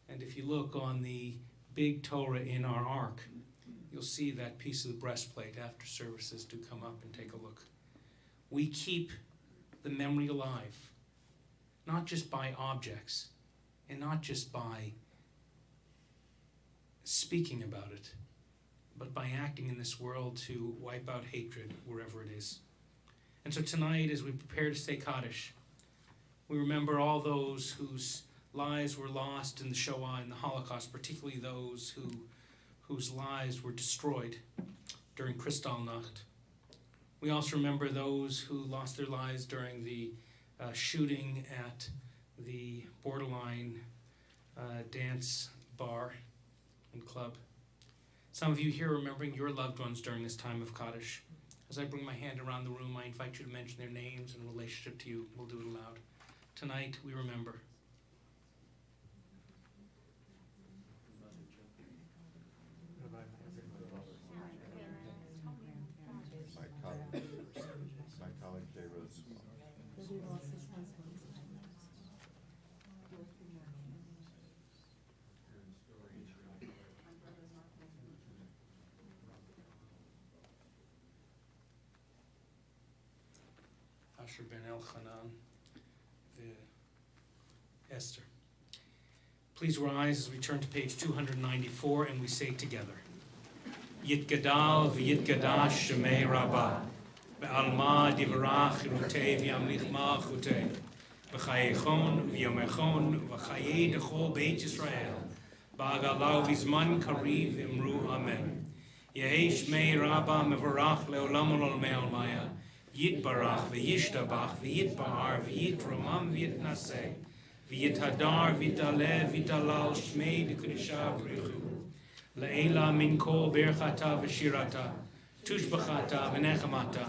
And if you look on the big Torah in our ark, you'll see that piece of the breastplate. After services, do come up and take a look. We keep the memory alive, not just by objects and not just by speaking about it, but by acting in this world to wipe out hatred wherever it is. And so tonight, as we prepare to say Kaddish, we remember all those whose lives were lost in the Shoah and the Holocaust, particularly those whose lives were destroyed during Kristallnacht. We also remember those who lost their lives during the shooting at the Borderline dance bar and club. Some of you here remembering your loved ones during this time of Kaddish. As I bring my hand around the room, I invite you to mention their names and relationship to you. We'll do it aloud. Tonight, we remember. My colleague Jay Rose. Asher ben Elchanan, Esther. Please rise as we turn to page 294 and we say together, Yitgadal v'yitgadash shemei rabbah, be'alma divrach rutei v'yamlich malchutei, v'chayechon v'yomechon v'chayei dechol beit Yisrael, ba'agalau v'zman kariv imru amen. Yehei shmei rabbah mevarach le'olam ol'olmei almaya, Yitbarach v'yishtabach v'yitbahar v'yitramam v'yitnaseh, V'yitadar v'yitalev v'yitalal shmei d'kudisha b'richu. Le'ela min kol berchata v'shirata, tushbachata v'nechamata,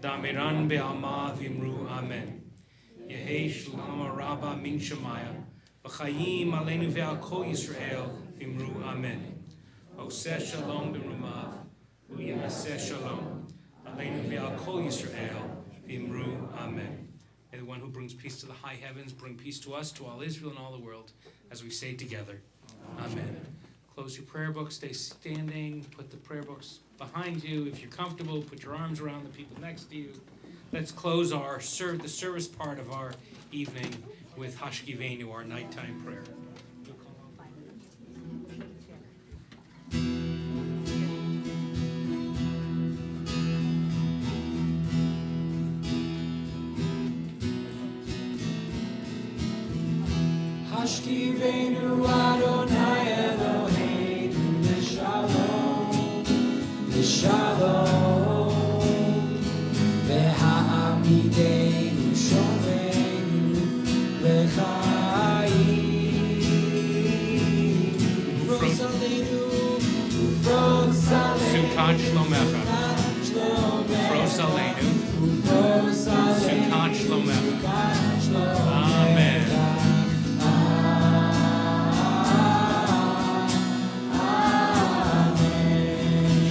da'amiran be'alma v'imru amen. Yehi shalom rabba min shemaya, v'chayim aleinu ve'al kol Yisrael v'imru amen. Oseh shalom b'rumav, u'yaseh shalom, aleinu ve'al kol Yisrael v'imru amen. May the one who brings peace to the high heavens bring peace to us, to all Israel and all the world, as we say together, amen. Close your prayer book, stay standing, put the prayer books behind you. If you're comfortable, put your arms around the people next to you. Let's close the service part of our evening with Hashkivenu, our nighttime prayer. Hashkivenu Adonai Eloheinu L'shalom, L'shalom, V'ha'amidenu Shomenu L'chaim, Ufros Aleinu, Ufros Aleinu, Sukkot Shlomecha. Ufros Aleinu, Sukkot Shlomecha. Amen.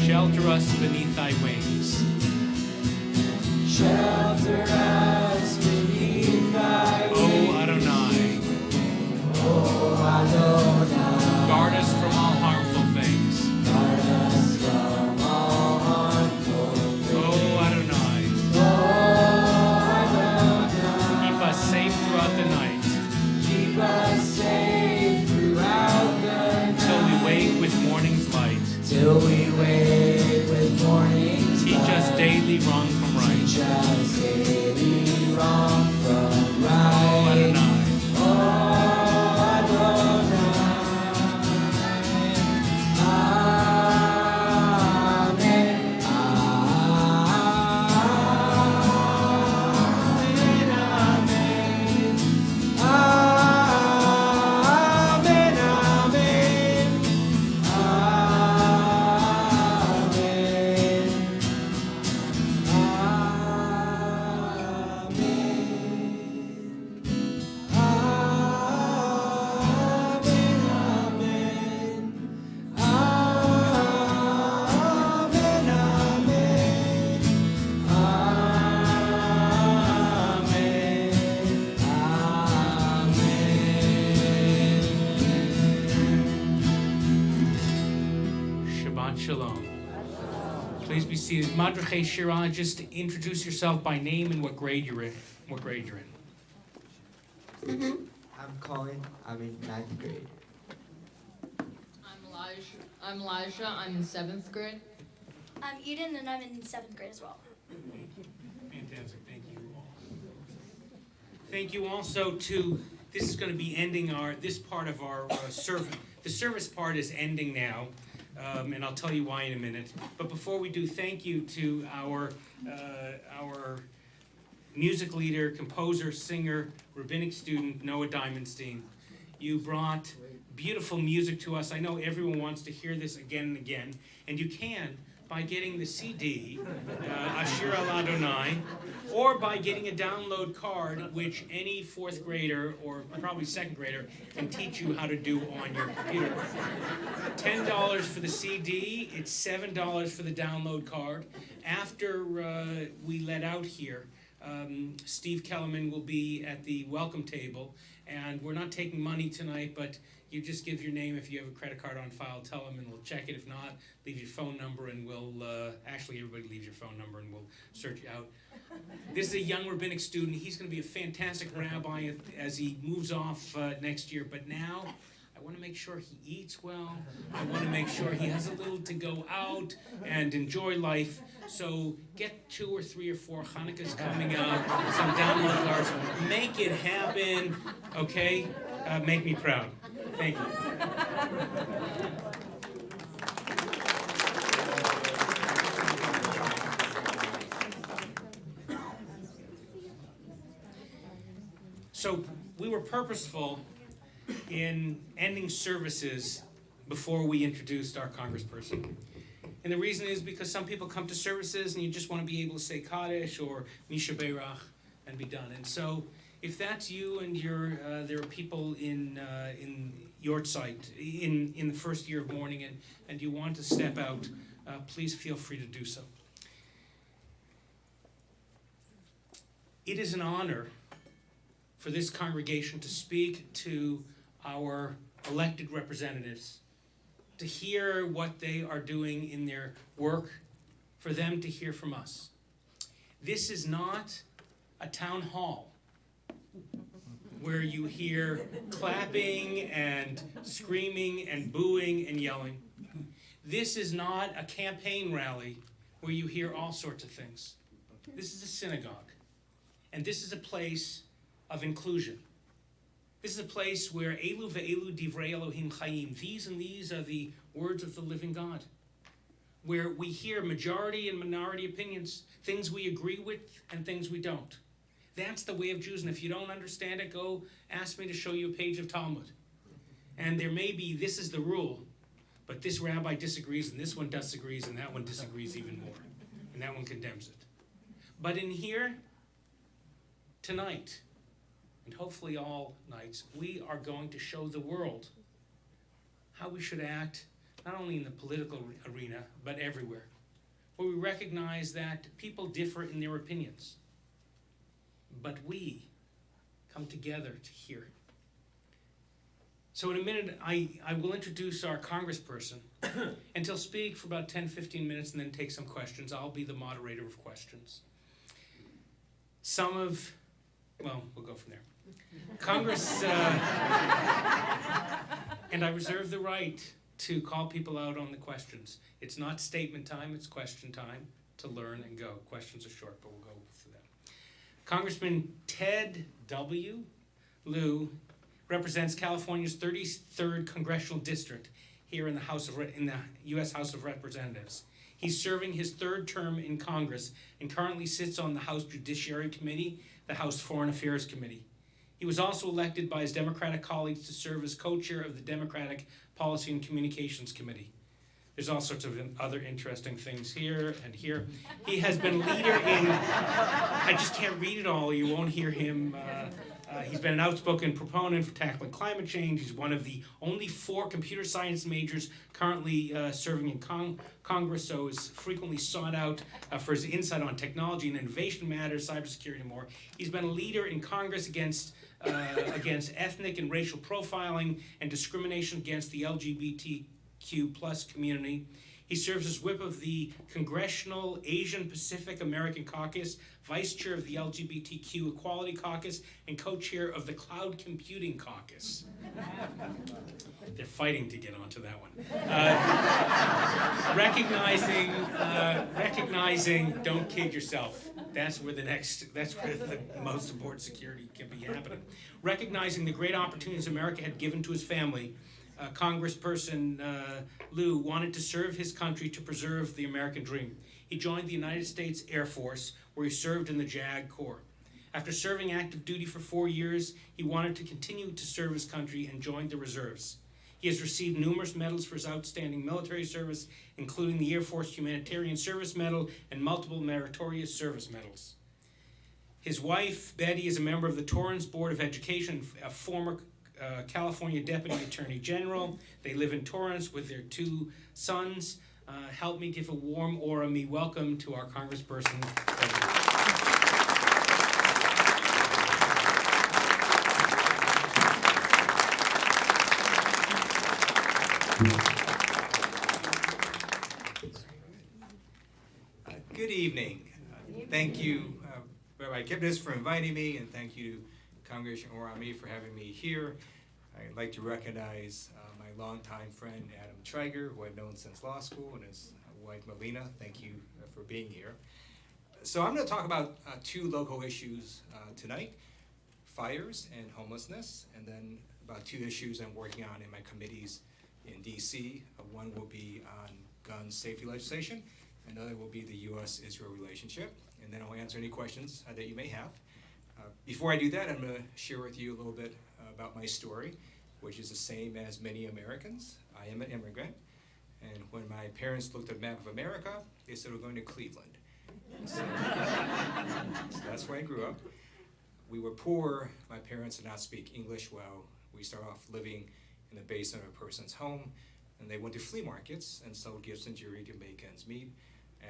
Shelter us beneath thy wings. Shelter us beneath thy O Adonai, Adonai. guard us from all harmful things. Guard us from all harmful things. O Adonai, keep us safe throughout the night, Keep us safe throughout the till we night. wake with morning's light. Till we wake with morning's Teach us light. daily wrong from right. Teach us daily wrong from O right. Adonai, Oh, Adonai. Amen. Amen. Amen. Amen. Shabbat Shalom. Please be seated. Madrache Shira, just introduce yourself by name and what grade you're in. What grade you're in. I'm Colin. I'm in 9th grade. I'm Elijah. I'm in 7th grade. I'm Eden, and I'm in 7th grade as well. Fantastic. Thank you all. Thank you also to, this is going to be ending this part of our service. The service part is ending now, and I'll tell you why in a minute. But before we do, thank you to our music leader, composer, singer, rabbinic student, Noah Diamondstein. You brought beautiful music to us. I know everyone wants to hear this again and again, and you can by getting the CD, Ashir Al Adonai, or by getting a download card, which any 4th grader or probably 2nd grader can teach you how to do on your computer. $10 for the CD, it's $7 for the download card. After we let out here, Steve Kellerman will be at the welcome table, and we're not taking money tonight, but you just give your name. If you have a credit card on file, tell them and we'll check it. If not, leave your phone number and we'll, actually everybody leaves your phone number and we'll search you out. This is a young rabbinic student. He's going to be a fantastic rabbi as he moves off next year, but now I want to make sure he eats well. I want to make sure he has a little to go out and enjoy life. So get 2 or 3 or 4 Hanukkahs coming up, some download cards. Make it happen, okay? Make me proud. Thank you. So we were purposeful in ending services before we introduced our congressperson. And the reason is because some people come to services and you just want to be able to say Kaddish or Misha Beirach and be done. And so if that's you and there are people in your site in the first year of mourning and you want to step out, please feel free to do so. It is an honor for this congregation to speak to our elected representatives, to hear what they are doing in their work, for them to hear from us. This is not a town hall where you hear clapping and screaming and booing and yelling. This is not a campaign rally where you hear all sorts of things. This is a synagogue, and this is a place of inclusion. This is a place where Elu ve'elu divrei Elohim chayim, these and these are the words of the living God, where we hear majority and minority opinions, things we agree with and things we don't. That's the way of Jews, and if you don't understand it, go ask me to show you a page of Talmud. And there may be, this is the rule, but this rabbi disagrees, and this one disagrees, and that one disagrees even more, and that one condemns it. But in here, tonight, and hopefully all nights, we are going to show the world how we should act, not only in the political arena, but everywhere, where we recognize that people differ in their opinions, but we come together to hear. So in a minute, I will introduce our congressperson, and he'll speak for about 10-15 minutes and then take some questions. I'll be the moderator of questions. We'll go from there. Congress, and I reserve the right to call people out on the questions. It's not statement time, it's question time to learn and go. Questions are short, but we'll go through that. Congressman Ted W. Lieu represents California's 33rd Congressional District here in the U.S. House of Representatives. He's serving his third term in Congress and currently sits on the House Judiciary Committee, the House Foreign Affairs Committee. He was also elected by his Democratic colleagues to serve as co-chair of the Democratic Policy and Communications Committee. There's all sorts of other interesting things here and here. He has been leader in, I just can't read it all, you won't hear him. He's been an outspoken proponent for tackling climate change. He's one of the only 4 computer science majors currently serving in Congress, so is frequently sought out for his insight on technology and innovation matters, cybersecurity, and more. He's been a leader in Congress against ethnic and racial profiling and discrimination against the LGBTQ plus community. He serves as whip of the Congressional Asian Pacific American Caucus, vice chair of the LGBTQ Equality Caucus, and co-chair of the Cloud Computing Caucus. They're fighting to get onto that one. Recognizing, don't kid yourself. That's where the most important security can be happening. Recognizing the great opportunities America had given to his family, Congressperson Lieu wanted to serve his country to preserve the American dream. He joined the United States Air Force, where he served in the JAG Corps. After serving active duty for 4 years, he wanted to continue to serve his country and joined the reserves. He has received numerous medals for his outstanding military service, including the Air Force Humanitarian Service Medal and multiple meritorious service medals. His wife, Betty, is a member of the Torrance Board of Education, a former California Deputy Attorney General. They live in Torrance with their 2 sons. Help me give a warm Orami welcome to our Congressperson. Good evening. Thank you, Rabbi Kipnis, for inviting me, and thank you to Congregation Orami for having me here. I'd like to recognize my longtime friend Adam Traeger, who I've known since law school, and his wife Melina. Thank you for being here. So I'm going to talk about 2 local issues tonight, fires and homelessness, and then about 2 issues I'm working on in my committees in DC. One will be on gun safety legislation, another will be the U.S.-Israel relationship, and then I'll answer any questions that you may have. Before I do that, I'm going to share with you a little bit about my story, which is the same as many Americans. I am an immigrant, and when my parents looked at a map of America, they said we're going to Cleveland. So that's where I grew up. We were poor. My parents did not speak English well. We started off living in the basement of a person's home, and they went to flea markets and sold gifts and jewelry to make ends meet.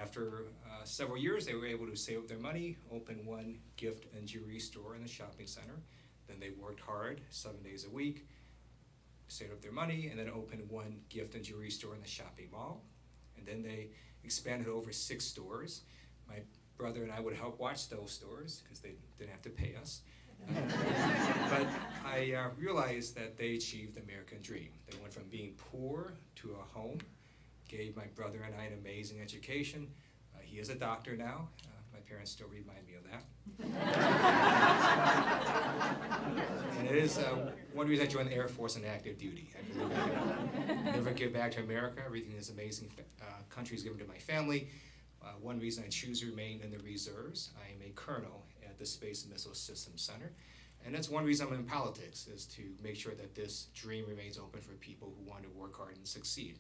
After several years, they were able to save up their money, open one gift and jewelry store in the shopping center. Then they worked hard 7 days a week, saved up their money, and then opened one gift and jewelry store in the shopping mall. And then they expanded over 6 stores. My brother and I would help watch those stores because they didn't have to pay us. But I realized that they achieved the American dream. They went from being poor to a home, gave my brother and I an amazing education. He is a doctor now. My parents still remind me of that. And it is one reason I joined the Air Force in active duty. I believe I can never give back to America. Everything is amazing country is given to my family. One reason I choose to remain in the reserves. I am a colonel at the Space and Missile Systems Center. And that's one reason I'm in politics, is to make sure that this dream remains open for people who want to work hard and succeed.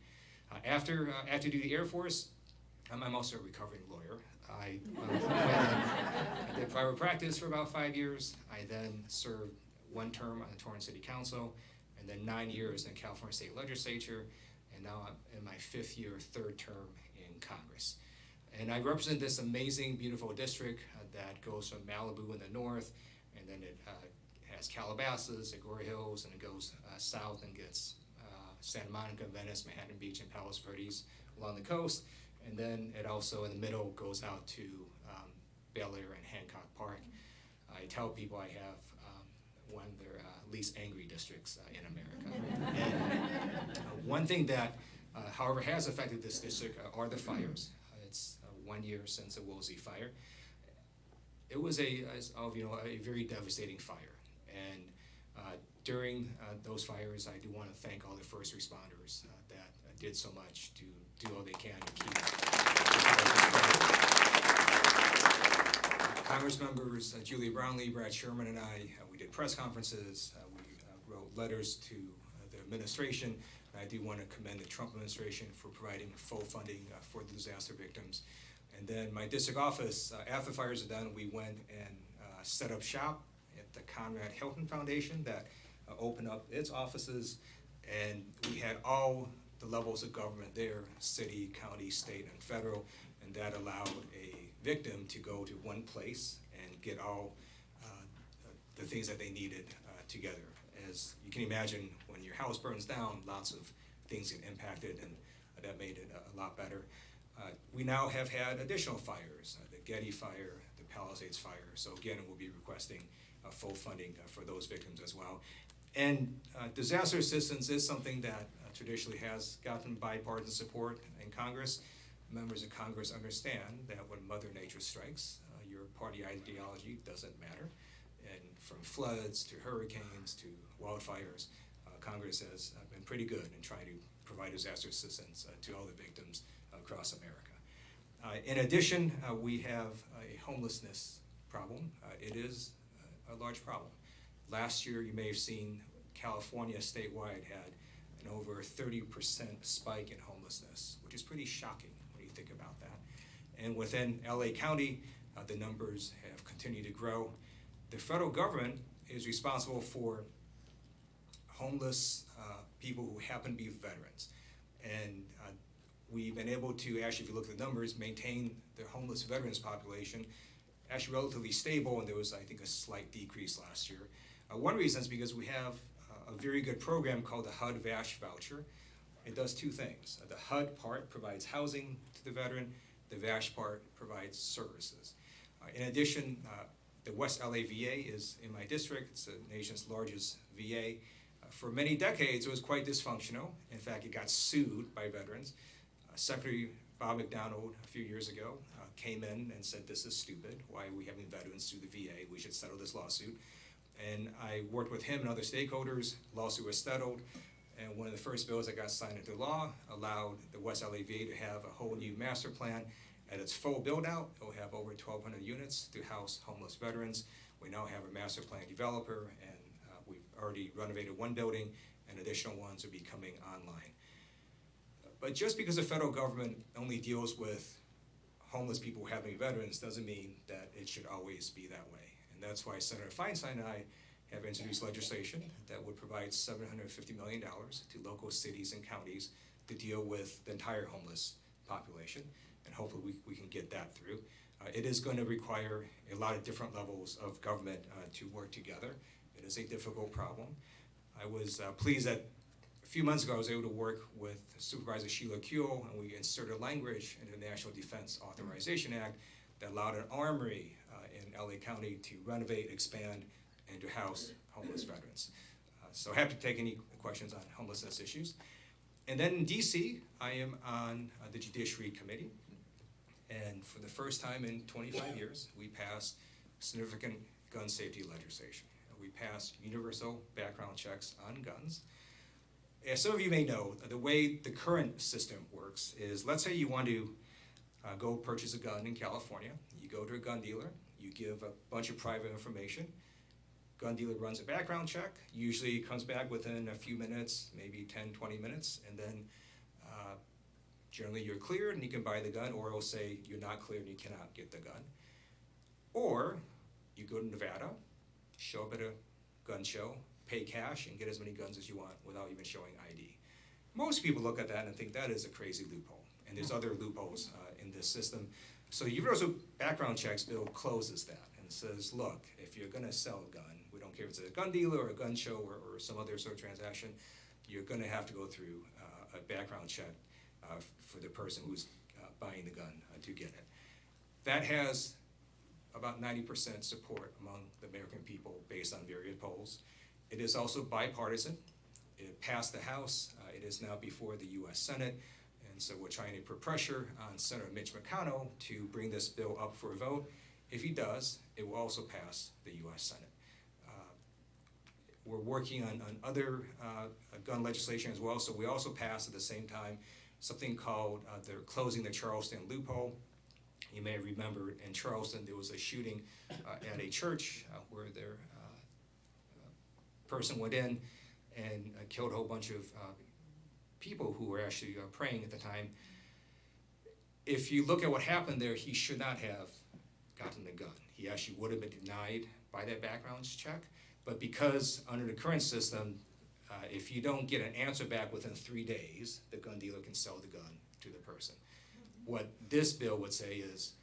After doing the Air Force, I'm also a recovering lawyer. I did private practice for about 5 years. I then served 1 term on the Torrance City Council, and then 9 years in the California State Legislature, and now I'm in my 5th year, 3rd term in Congress. And I represent this amazing, beautiful district that goes from Malibu in the north, and then it has Calabasas, Agoura Hills, and it goes south and gets Santa Monica, Venice, Manhattan Beach, and Palos Verdes along the coast. And then it also, in the middle, goes out to Bel Air and Hancock Park. I tell people I have one of their least angry districts in America. And one thing that, however, has affected this district are the fires. It's 1 year since the Woolsey fire. It was a very devastating fire. And during those fires, I do want to thank all the first responders that did so much to do all they can to keep the fires controlled. Congress members Julia Brownlee, Brad Sherman, and I, we did press conferences. We wrote letters to the administration. I do want to commend the Trump administration for providing full funding for the disaster victims. And then my district office, after the fires are done, we went and set up shop at the Conrad Hilton Foundation that opened up its offices, and we had all the levels of government there, city, county, state, and federal, and that allowed a victim to go to one place and get all the things that they needed together. As you can imagine, when your house burns down, lots of things get impacted, and that made it a lot better. We now have had additional fires, the Getty fire, the Palisades fire, so again, we'll be requesting full funding for those victims as well. And disaster assistance is something that traditionally has gotten bipartisan support in Congress. Members of Congress understand that when Mother Nature strikes, your party ideology doesn't matter. And from floods to hurricanes to wildfires, Congress has been pretty good in trying to provide disaster assistance to all the victims across America. In addition, we have a homelessness problem. It is a large problem. Last year, you may have seen California statewide had an over 30% spike in homelessness, which is pretty shocking when you think about that. And within LA County, the numbers have continued to grow. The federal government is responsible for homeless people who happen to be veterans. And we've been able to, actually, if you look at the numbers, maintain the homeless veterans population actually relatively stable, and there was, I think, a slight decrease last year. One reason is because we have a very good program called the HUD VASH voucher. It does 2 things. The HUD part provides housing to the veteran. The VASH part provides services. In addition, the West LA VA is in my district. It's the nation's largest VA. For many decades, it was quite dysfunctional. In fact, it got sued by veterans. Secretary Bob McDonald, a few years ago, came in and said, "This is stupid. Why are we having veterans sue the VA? We should settle this lawsuit." And I worked with him and other stakeholders. Lawsuit was settled, and one of the first bills that got signed into law allowed the West LA VA to have a whole new master plan At its full build-out, it will have over 1,200 units to house homeless veterans. We now have a master plan developer, and we've already renovated one building, and additional ones will be coming online. But just because the federal government only deals with homeless people having veterans doesn't mean that it should always be that way. And that's why Senator Feinstein and I have introduced legislation that would provide $750 million to local cities and counties to deal with the entire homeless population. And hopefully we can get that through. It is going to require a lot of different levels of government to work together. It is a difficult problem. I was pleased that a few months ago I was able to work with Supervisor Sheila Kuehl, and we inserted language in the National Defense Authorization Act that allowed an armory in LA County to renovate, expand, and to house homeless veterans. So happy to take any questions on homelessness issues. And then in DC, I am on the Judiciary Committee. And for the first time in 25 years, we passed significant gun safety legislation. We passed universal background checks on guns. As some of you may know, the way the current system works is, let's say you want to go purchase a gun in California. You go to a gun dealer, you give a bunch of private information. Gun dealer runs a background check, usually comes back within a few minutes, maybe 10, 20 minutes, and then generally you're cleared and you can buy the gun, or it'll say you're not cleared and you cannot get the gun. Or you go to Nevada, show up at a gun show, pay cash, and get as many guns as you want without even showing ID. Most people look at that and think that is a crazy loophole, and there's other loopholes in this system. So the universal background checks bill closes that and says, look, if you're gonna sell a gun, we don't care if it's a gun dealer or a gun show or some other sort of transaction, you're gonna have to go through a background check for the person who's buying the gun to get it. That has about 90% support among the American people based on various polls. It is also bipartisan. It passed the House. It is now before the US Senate. And so we're trying to put pressure on Senator Mitch McConnell to bring this bill up for a vote. If he does, it will also pass the US Senate. We're working on other gun legislation as well. So we also passed at the same time something called they're closing the Charleston loophole. You may remember in Charleston there was a shooting at a church where their person went in and killed a whole bunch of people who were actually praying at the time. If you look at what happened there, he should not have gotten the gun. He actually would have been denied by that background check. But because under the current system, if you don't get an answer back within 3 days, the gun dealer can sell the gun to the person. What this bill would say is,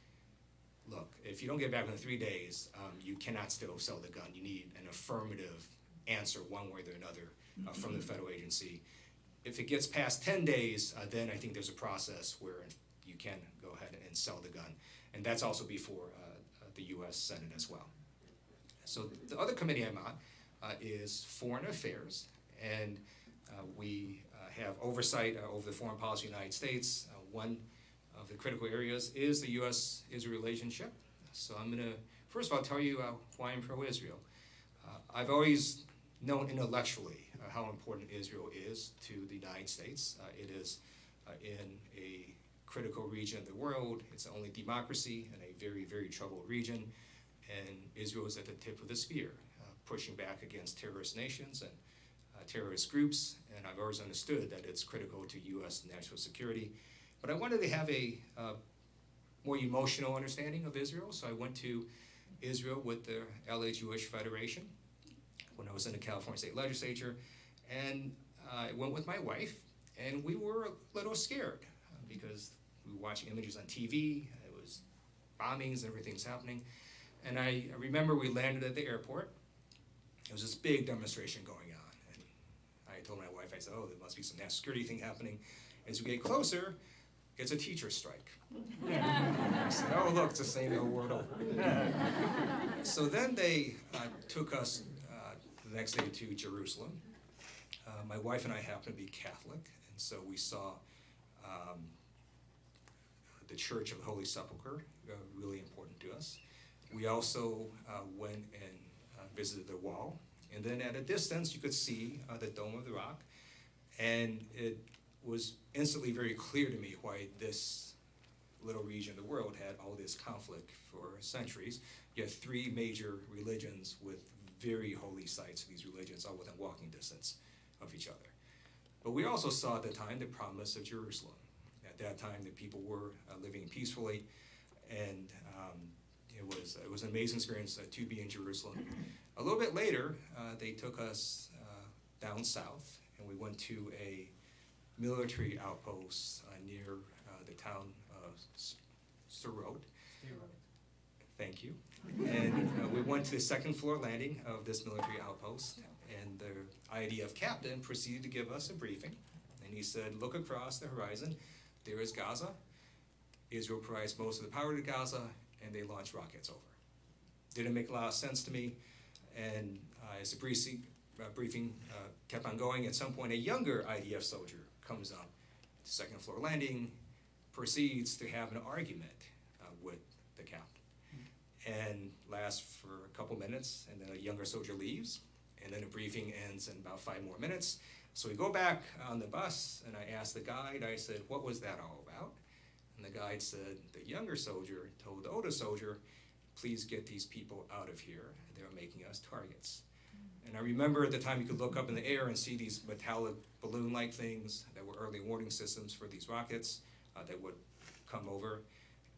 look, if you don't get it back within 3 days, you cannot still sell the gun. You need an affirmative answer one way or another from the federal agency. If it gets past 10 days, then I think there's a process where you can go ahead and sell the gun. And that's also before the US Senate as well. So the other committee I'm on is Foreign Affairs, and we have oversight over the foreign policy of the United States. One of the critical areas is the US-Israel relationship. So I'm gonna, first of all, tell you why I'm pro-Israel. I've always known intellectually how important Israel is to the United States. It is in a critical region of the world. It's the only democracy in a very, very troubled region. And Israel is at the tip of the spear, pushing back against terrorist nations and terrorist groups. And I've always understood that it's critical to US national security. But I wanted to have a more emotional understanding of Israel. So I went to Israel with the LA Jewish Federation when I was in the California State Legislature. And I went with my wife, and we were a little scared because we were watching images on TV. It was bombings and everything's happening. And I remember we landed at the airport. There was this big demonstration going on. And I told my wife, I said, oh, there must be some national security thing happening. As we get closer, it's a teacher strike. I said, oh, look, it's the same old world over. So then they took us the next day to Jerusalem. My wife and I happen to be Catholic, and so we saw the Church of the Holy Sepulchre, really important to us. We also went and visited the wall, and then at a distance you could see the Dome of the Rock, and it was instantly very clear to me why this little region of the world had all this conflict for centuries. You had three major religions with very holy sites. These religions all within walking distance of each other. But we also saw at the time the promise of Jerusalem. At that time, the people were living peacefully, and it was an amazing experience to be in Jerusalem. A little bit later, they took us down south, and we went to a military outpost near the town of Sderot. Thank you. And we went to the second floor landing of this military outpost, and the IDF captain proceeded to give us a briefing. And he said, look across the horizon, there is Gaza. Israel provides most of the power to Gaza, and they launch rockets over. Didn't make a lot of sense to me, and as the briefing kept on going, at some point a younger IDF soldier comes up, second floor landing, proceeds to have an argument with the captain. And lasts for a couple minutes, and then a younger soldier leaves, and then the briefing ends in about 5 more minutes. So we go back on the bus, and I asked the guide, I said, what was that all about? And the guide said, the younger soldier told the older soldier, please get these people out of here. They're making us targets. And I remember at the time you could look up in the air and see these metallic balloon-like things that were early warning systems for these rockets that would come over.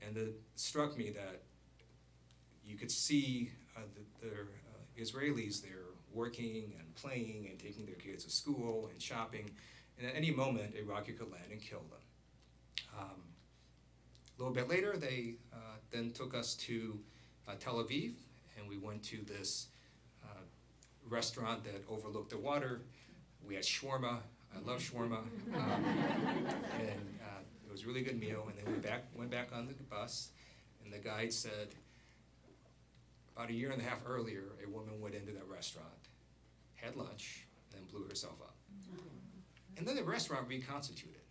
And it struck me that you could see the Israelis there working and playing and taking their kids to school and shopping. And at any moment, a rocket could land and kill them. A little bit later, they then took us to Tel Aviv, and we went to this restaurant that overlooked the water. We had shawarma. I love shawarma. And it was a really good meal. And then we went back on the bus, and the guide said, about 1.5 years earlier, a woman went into that restaurant, had lunch, and then blew herself up. And then the restaurant reconstituted,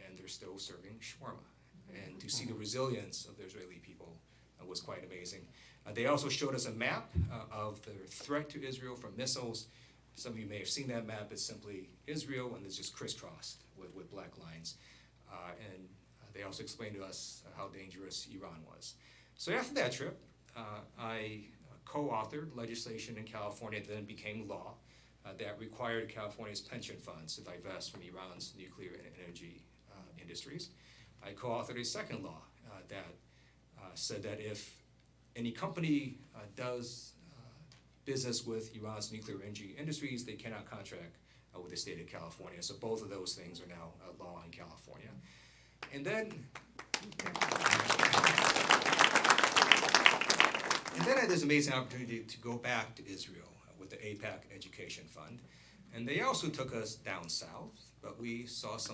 and they're still serving shawarma. And to see the resilience of the Israeli people was quite amazing. They also showed us a map of the threat to Israel from missiles. Some of you may have seen that map. It's simply Israel, and it's just crisscrossed with black lines. And they also explained to us how dangerous Iran was. So after that trip, I co-authored legislation in California that then became law that required California's pension funds to divest from Iran's nuclear and energy industries. I co-authored a second law that said that if any company does business with Iran's nuclear energy industries, they cannot contract with the state of California. So both of those things are now law in California. And then I had this amazing opportunity to go back to Israel with the AIPAC Education Fund. And they also took us down south, but we saw some